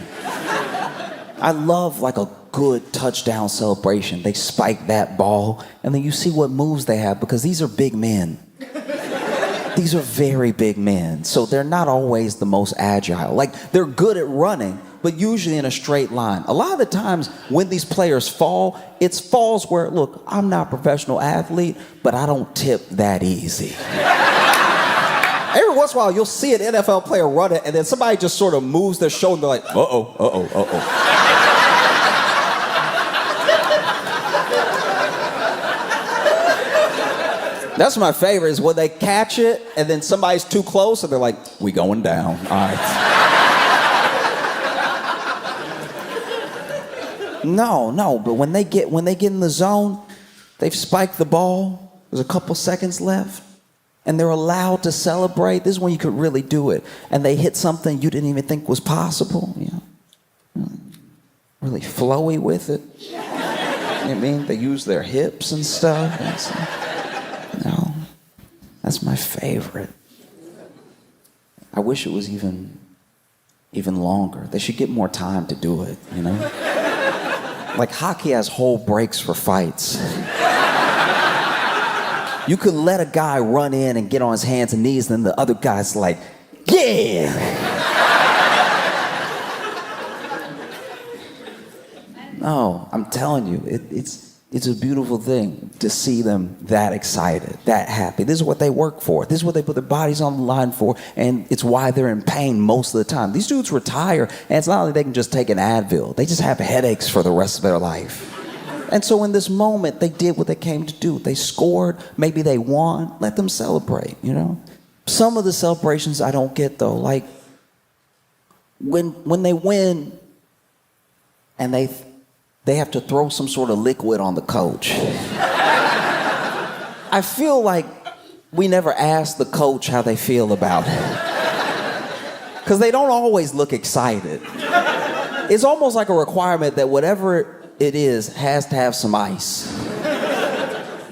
Speaker 2: I love like a good touchdown celebration. They spike that ball and then you see what moves they have because these are big men. These are very big men. So they're not always the most agile. Like they're good at running, but usually in a straight line. A lot of the times when these players fall, it's falls where, look, I'm not a professional athlete, but I don't tip that easy. Every once in a while, you'll see an NFL player run it, and then somebody just sort of moves their shoulder, like, uh-oh. That's my favorite, is when they catch it, and then somebody's too close, and they're like, we going down, all right. No, but when they get in the zone, they've spiked the ball, there's a couple seconds left, and they're allowed to celebrate. This is when you could really do it. And they hit something you didn't even think was possible, you know. Really flowy with it. You know what I mean? They use their hips and stuff. No, that's my favorite. I wish it was even longer. They should get more time to do it, you know? Like hockey has whole breaks for fights. You could let a guy run in and get on his hands and knees, and then the other guy's like, yeah! No, I'm telling you, it's a beautiful thing to see them that excited, that happy. This is what they work for. This is what they put their bodies on the line for, and it's why they're in pain most of the time. These dudes retire, and it's not like they can just take an Advil. They just have headaches for the rest of their life.
Speaker 1: And so in this moment, they did what they came to do. They scored, maybe they won. Let them celebrate, you know? Some of the celebrations I don't get though, like when they win and they have to throw some sort of liquid on the coach. I feel like we never ask the coach how they feel about it. Because they don't always look excited. It's almost like a requirement that whatever it is has to have some ice.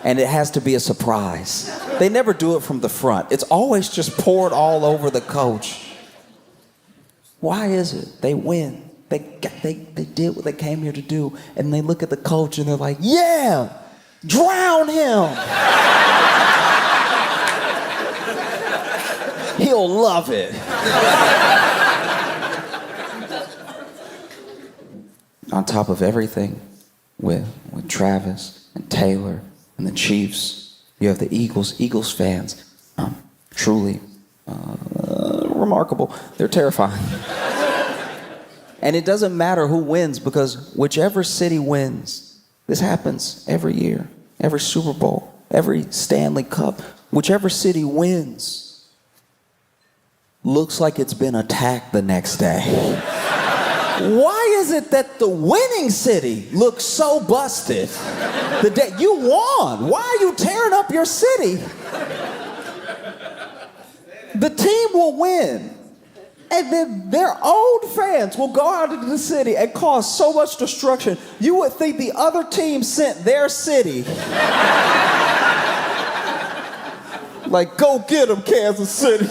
Speaker 1: And it has to be a surprise. They never do it from the front. It's always just poured all over the coach. Why is it? They win. They did what they came here to do. And they look at the coach and they're like, yeah, drown him. He'll love it. On top of everything, with Travis and Taylor and the Chiefs, you have the Eagles fans. Truly remarkable. They're terrifying. And it doesn't matter who wins, because whichever city wins, this happens every year, every Super Bowl, every Stanley Cup, whichever city wins, looks like it's been attacked the next day. Why is it that the winning city looks so busted? The day you won, why are you tearing up your city? The team will win, and then their own fans will go out into the city and cause so much destruction. You would think the other team sent their city. Like, go get them, Kansas City.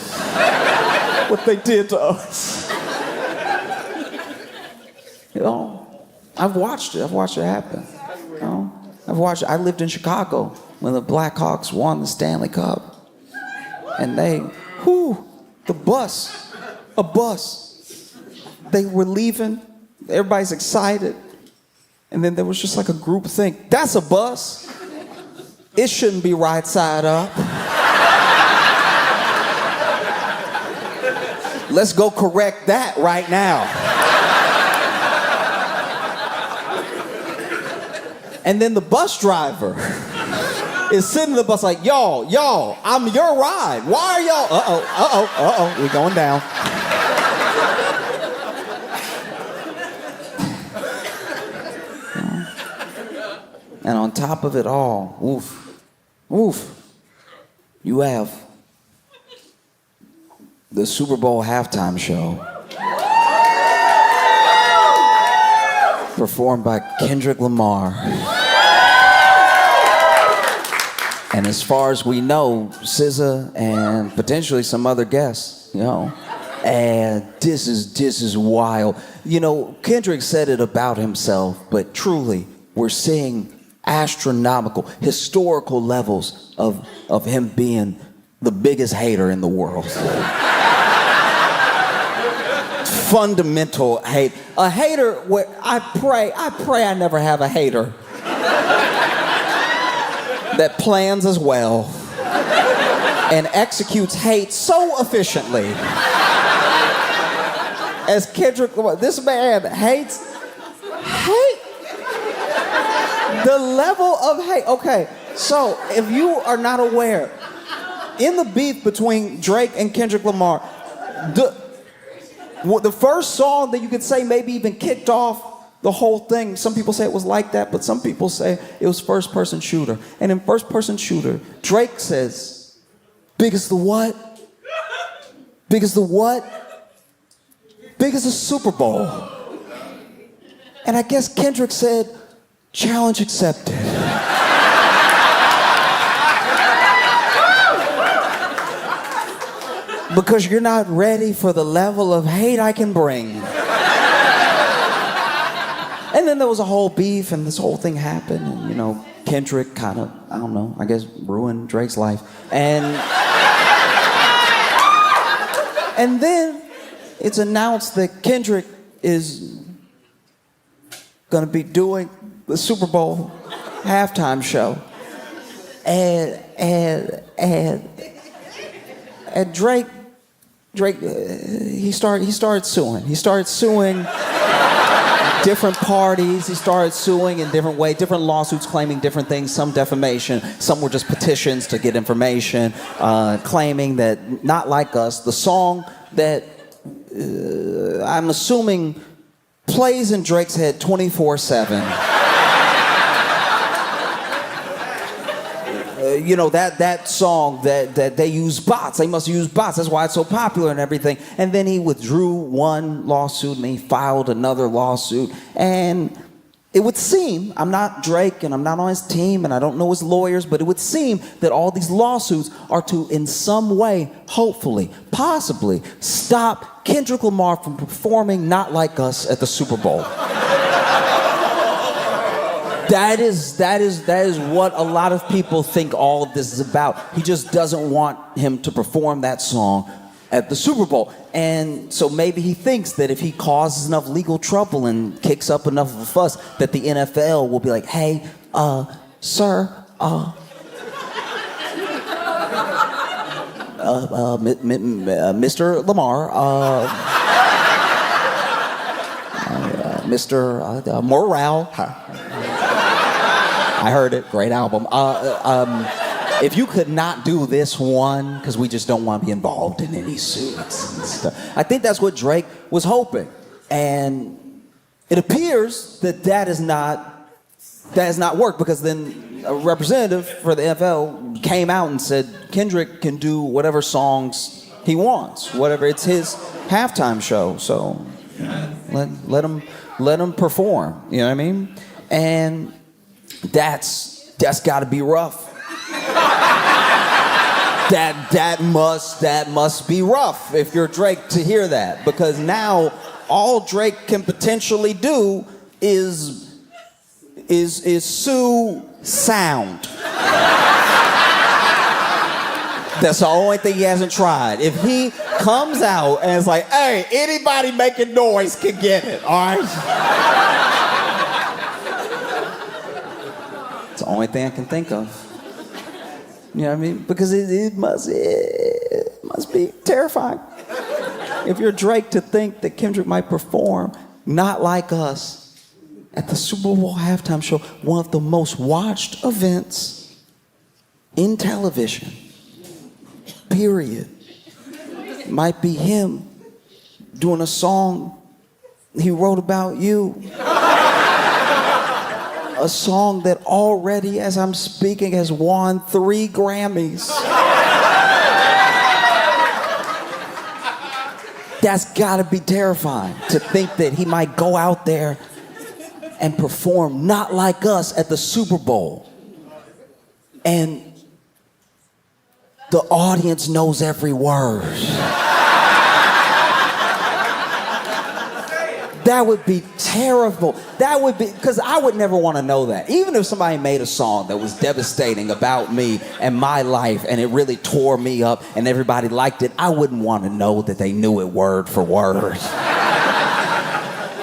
Speaker 1: What they did to us. You know, I've watched it happen. You know, I lived in Chicago when the Blackhawks won the Stanley Cup. And a bus. They were leaving, everybody's excited. And then there was just like a group think, that's a bus. It shouldn't be right side up. Let's go correct that right now. And then the bus driver is sitting in the bus like, y'all, I'm your ride. Why are y'all? We're going down. And on top of it all, you have the Super Bowl halftime show performed by Kendrick Lamar. And as far as we know, SZA and potentially some other guests, you know. And this is wild. You know, Kendrick said it about himself, but truly, we're seeing astronomical, historical levels of him being the biggest hater in the world. Fundamental hate. A hater where I pray I never have a hater that plans as well and executes hate so efficiently as Kendrick Lamar. This man hates the level of hate. Okay, so if you are not aware, in the beef between Drake and Kendrick Lamar, the first song that you could say maybe even kicked off the whole thing, some people say it was like that, but some people say it was First Person Shooter. And in First Person Shooter, Drake says, big as the what? Big as the what? Big as the Super Bowl. And I guess Kendrick said, challenge accepted. Because you're not ready for the level of hate I can bring. And then there was a whole beef, and this whole thing happened, and, you know, Kendrick kind of, I don't know, I guess ruined Drake's life. And then it's announced that Kendrick is gonna be doing the Super Bowl halftime show. And Drake, he started suing. He started suing different parties. He started suing in different ways, different lawsuits claiming different things, some defamation, some were just petitions to get information, claiming that Not Like Us, the song that I'm assuming plays in Drake's head 24/7. You know, that song that they use bots. They must use bots. That's why it's so popular and everything. And then he withdrew one lawsuit and he filed another lawsuit. And it would seem, I'm not Drake and I'm not on his team and I don't know his lawyers, but it would seem that all these lawsuits are to, in some way, hopefully, possibly, stop Kendrick Lamar from performing Not Like Us at the Super Bowl. That is what a lot of people think all of this is about. He just doesn't want him to perform that song at the Super Bowl. And so maybe he thinks that if he causes enough legal trouble and kicks up enough of a fuss, that the NFL will be like, hey, sir, Mr. Lamar, Mr. Morale. I heard it, great album. If you could not do this one, because we just don't want to be involved in any suits and stuff. I think that's what Drake was hoping. And it appears that has not worked, because then a representative for the NFL came out and said Kendrick can do whatever songs he wants, whatever, it's his halftime show. So let him perform, you know what I mean? And that's got to be rough. that must be rough if you're Drake to hear that, because now all Drake can potentially do is sue sound. That's the only thing he hasn't tried. If he comes out and is like, hey, anybody making noise can get it, all right? It's the only thing I can think of. You know what I mean? Because it must be terrifying. If you're Drake, to think that Kendrick might perform Not Like Us at the Super Bowl halftime show, one of the most watched events in television, period, might be him doing a song he wrote about you. A song that already, as I'm speaking, has won 3 Grammys. That's gotta be terrifying, to think that he might go out there and perform Not Like Us at the Super Bowl. And the audience knows every word. That would be terrible. That would be, because I would never want to know that. Even if somebody made a song that was devastating about me and my life, and it really tore me up and everybody liked it, I wouldn't want to know that they knew it word for word.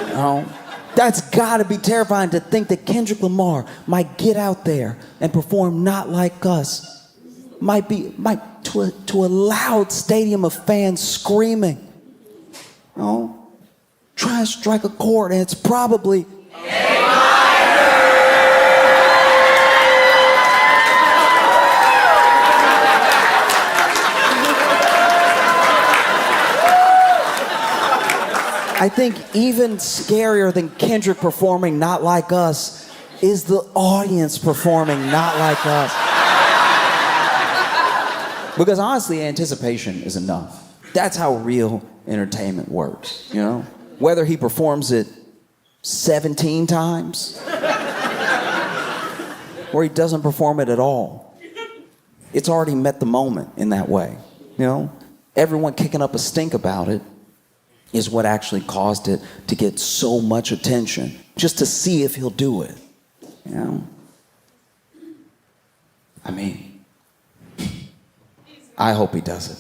Speaker 1: You know? That's got to be terrifying, to think that Kendrick Lamar might get out there and perform Not Like Us. Might to a loud stadium of fans screaming. You know? Try to strike a chord, and it's probably I think even scarier than Kendrick performing Not Like Us is the audience performing Not Like Us. Because honestly, anticipation is enough. That's how real entertainment works, you know? Whether he performs it 17 times or he doesn't perform it at all, it's already met the moment in that way, you know? Everyone kicking up a stink about it is what actually caused it to get so much attention, just to see if he'll do it, you know? I mean, I hope he does it.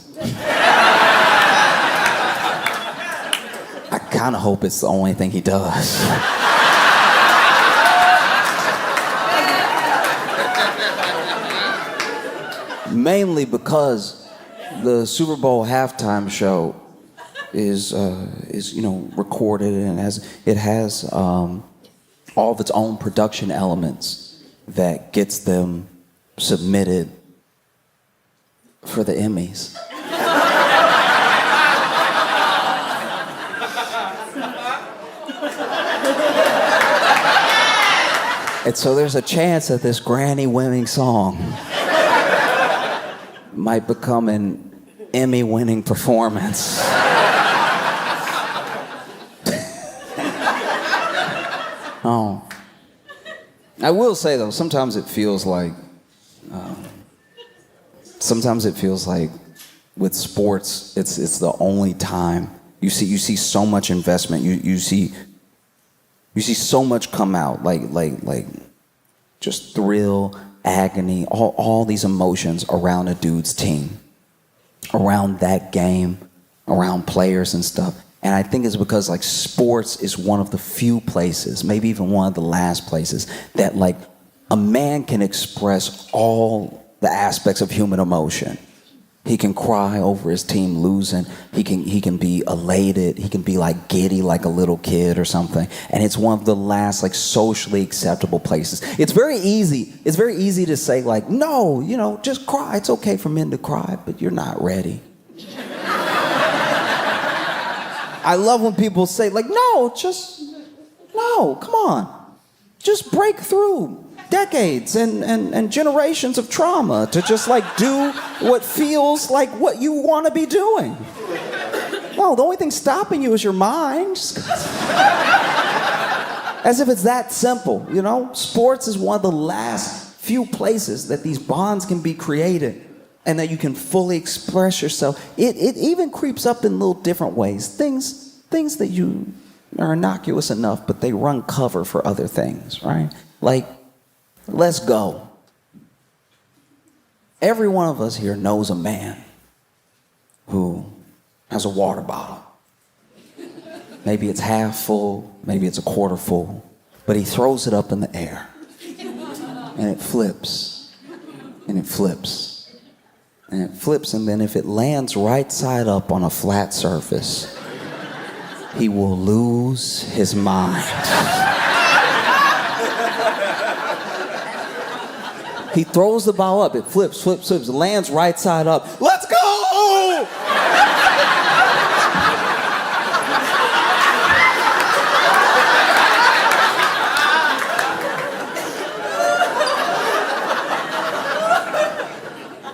Speaker 1: I kind of hope it's the only thing he does. Mainly because the Super Bowl halftime show is recorded and it has all of its own production elements that gets them submitted for the Emmys. And so there's a chance that this granny-winning song might become an Emmy-winning performance. Oh. I will say though, sometimes it feels like with sports, it's the only time you see so much investment. You see so much come out, like just thrill, agony, all these emotions around a dude's team, around that game, around players and stuff. And I think it's because like sports is one of the few places, maybe even one of the last places, that like a man can express all the aspects of human emotion. He can cry over his team losing. He can be elated. He can be like giddy like a little kid or something. And it's one of the last like socially acceptable places. It's very easy to say like, no, just cry. It's okay for men to cry, but you're not ready. I love when people say like, no, come on. Just break through decades and generations of trauma to just like do what feels like what you want to be doing. No, the only thing stopping you is your mind. As if it's that simple, Sports is one of the last few places that these bonds can be created and that you can fully express yourself. It even creeps up in little different ways. Things that you are innocuous enough, but they run cover for other things, right? Like, let's go. Every one of us here knows a man who has a water bottle. Maybe it's half full, maybe it's a quarter full, but he throws it up in the air. And it flips, and it flips, and it flips, and then if it lands right side up on a flat surface, he will lose his mind. He throws the ball up, it flips, lands right side up. Let's go!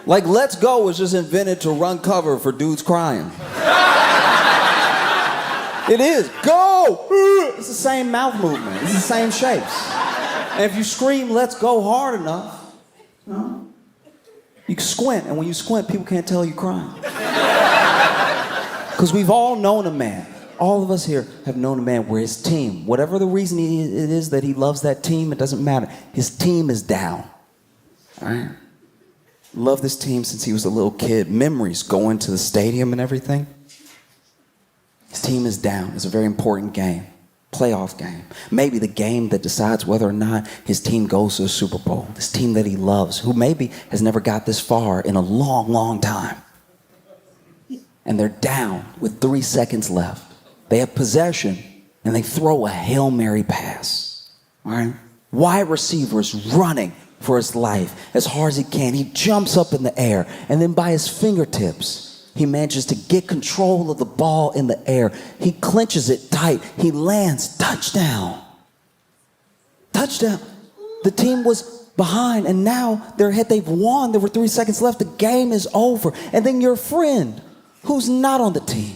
Speaker 1: Like, let's go was just invented to run cover for dudes crying. It is. Go! It's the same mouth movement. It's the same shapes. And if you scream, let's go hard enough, you can squint. And when you squint, people can't tell you're crying. Because we've all known a man. All of us here have known a man where his team, whatever the reason it is that he loves that team, it doesn't matter. His team is down. All right? Loved this team since he was a little kid. Memories going to the stadium and everything. His team is down. It's a very important game. Playoff game. Maybe the game that decides whether or not his team goes to the Super Bowl. This team that he loves, who maybe has never got this far in a long, long time. And they're down with 3 seconds left. They have possession, and they throw a Hail Mary pass. All right? Wide receiver is running for his life as hard as he can. He jumps up in the air, and then by his fingertips, he manages to get control of the ball in the air. He clenches it tight. He lands. Touchdown. Touchdown. The team was behind, and now they're ahead. They've won. There were 3 seconds left. The game is over. And then your friend, who's not on the team,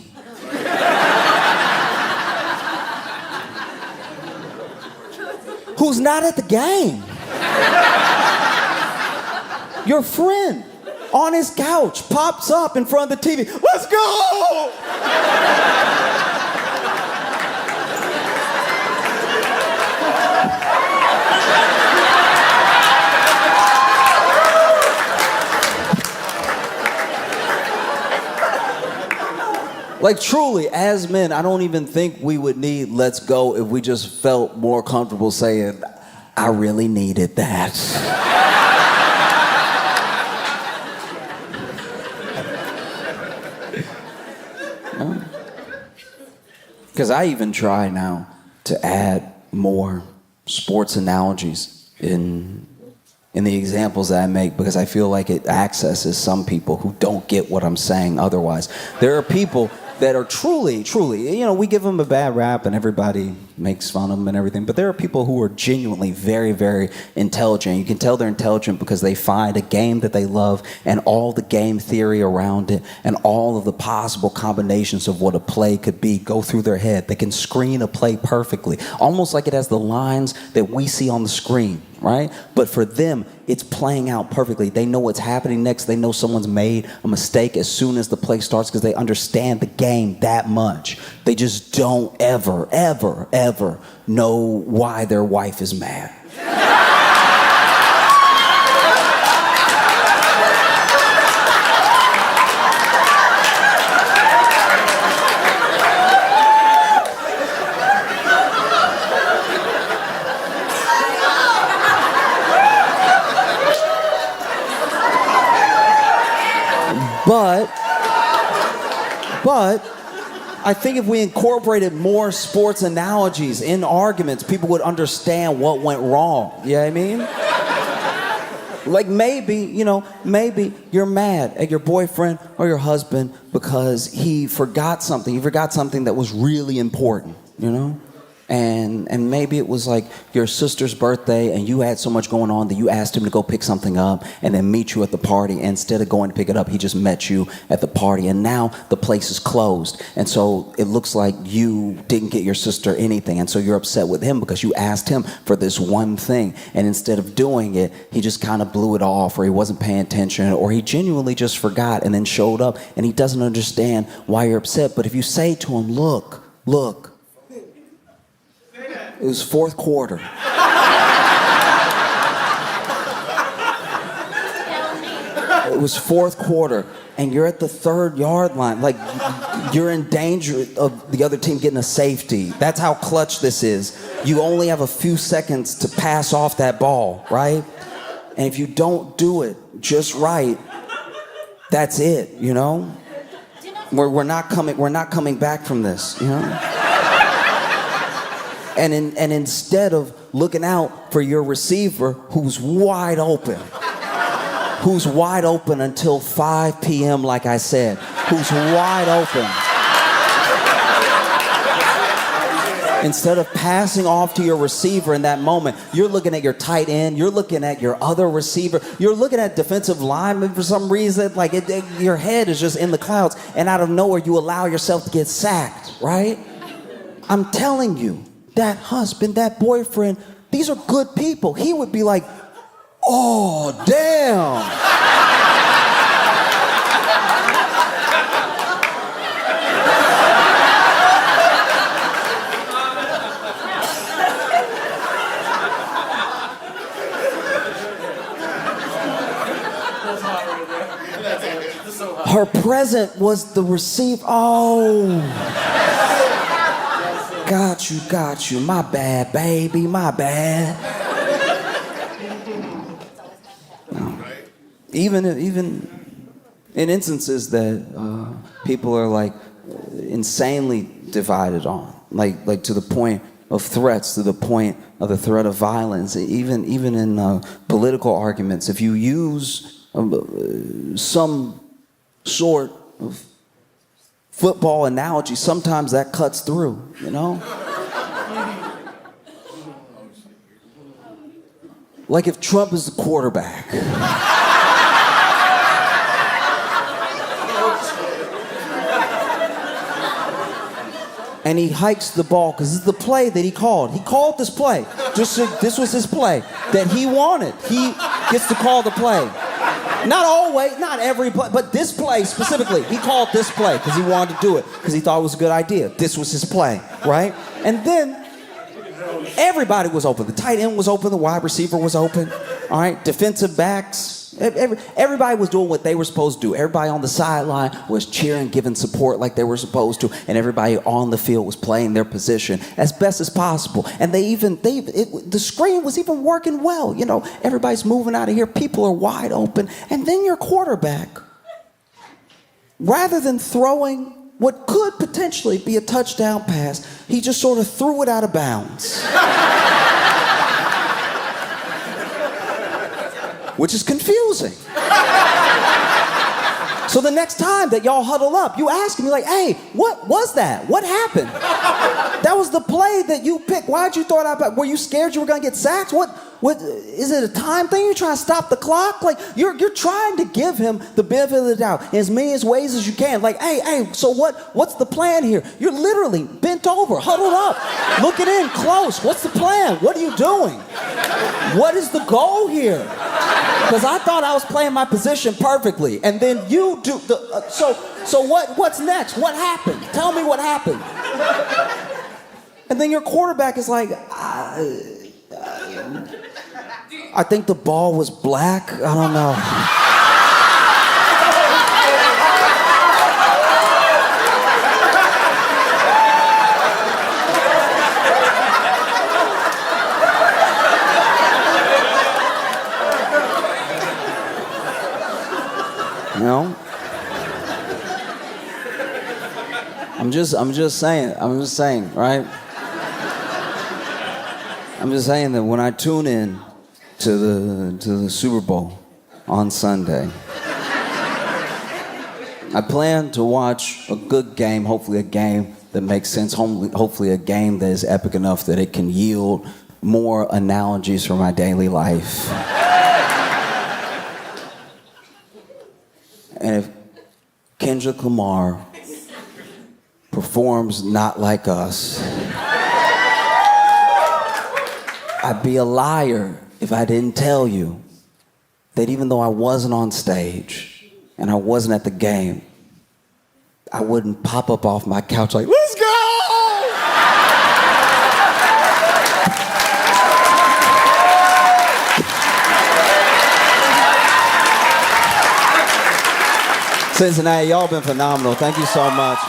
Speaker 1: who's not at the game, your friend on his couch pops up in front of the TV. Let's go! Like truly, as men, I don't even think we would need let's go if we just felt more comfortable saying, I really needed that. Because I even try now to add more sports analogies in the examples that I make, because I feel like it accesses some people who don't get what I'm saying otherwise. There are people that are truly, we give them a bad rap and everybody makes fun of them and everything, but there are people who are genuinely very, very intelligent. You can tell they're intelligent because they find a game that they love and all the game theory around it and all of the possible combinations of what a play could be go through their head. They can screen a play perfectly, almost like it has the lines that we see on the screen, right? But for them, it's playing out perfectly. They know what's happening next. They know someone's made a mistake as soon as the play starts because they understand the game that much. They just don't ever know why their wife is mad. But I think if we incorporated more sports analogies in arguments, people would understand what went wrong. You know what I mean? Like maybe you're mad at your boyfriend or your husband because he forgot something. He forgot something that was really important, you know? And maybe it was like your sister's birthday and you had so much going on that you asked him to go pick something up and then meet you at the party. Instead of going to pick it up, he just met you at the party, and now the place is closed. And so it looks like you didn't get your sister anything, and so you're upset with him because you asked him for this one thing, and instead of doing it, he just kind of blew it off, or he wasn't paying attention, or he genuinely just forgot and then showed up, and he doesn't understand why you're upset. But if you say to him, look, it was fourth quarter. It was fourth quarter, and you're at the 3rd-yard line. Like, you're in danger of the other team getting a safety. That's how clutch this is. You only have a few seconds to pass off that ball, right? And if you don't do it just right, that's it, you know? We're not coming back from this, you know? And instead of looking out for your receiver who's wide open until 5 p.m., like I said, who's wide open. Instead of passing off to your receiver in that moment, you're looking at your tight end, you're looking at your other receiver, you're looking at defensive linemen for some reason, like your head is just in the clouds, and out of nowhere you allow yourself to get sacked, right? I'm telling you, that husband, that boyfriend, these are good people. He would be like, oh, damn. Her present was the receiver. Oh. Got you. My bad, baby, my bad. Even in instances that people are like insanely divided on, like to the point of threats, to the point of the threat of violence, even in political arguments, if you use some sort of football analogy, sometimes that cuts through, you know? Like if Trump is the quarterback. And he hikes the ball, because this is the play that he called. He called this play. This was his play that he wanted. He gets to call the play. Not always, not every play, but this play specifically. He called this play because he wanted to do it, because he thought it was a good idea. This was his play, right? And then everybody was open. The tight end was open. The wide receiver was open. All right, defensive backs. Everybody was doing what they were supposed to do. Everybody on the sideline was cheering, giving support like they were supposed to, and everybody on the field was playing their position as best as possible. And the screen was even working well. You know, everybody's moving out of here. People are wide open. And then your quarterback, rather than throwing what could potentially be a touchdown pass, he just sort of threw it out of bounds. Which is confusing. So the next time that y'all huddle up, you ask him, you're like, hey, what was that? What happened? That was the play that you picked. Why'd you throw it out? Were you scared you were gonna get sacked? What is it a time thing? You're trying to stop the clock? Like you're trying to give him the benefit of the doubt in as many ways as you can. Like, hey, so what's the plan here? You're literally bent over, huddled up, looking in close. What's the plan? What are you doing? What is the goal here? Because I thought I was playing my position perfectly, and then you do the. So what's next? What happened? Tell me what happened. And then your quarterback is like, I think the ball was black. I don't know. You know? I'm just saying, right? I'm just saying that when I tune in to the Super Bowl on Sunday, I plan to watch a good game, hopefully a game that makes sense, hopefully a game that is epic enough that it can yield more analogies for my daily life. And if Kendrick Lamar performs not like us, I'd be a liar if I didn't tell you that even though I wasn't on stage and I wasn't at the game, I wouldn't pop up off my couch like, let's go! Cincinnati, y'all been phenomenal. Thank you so much.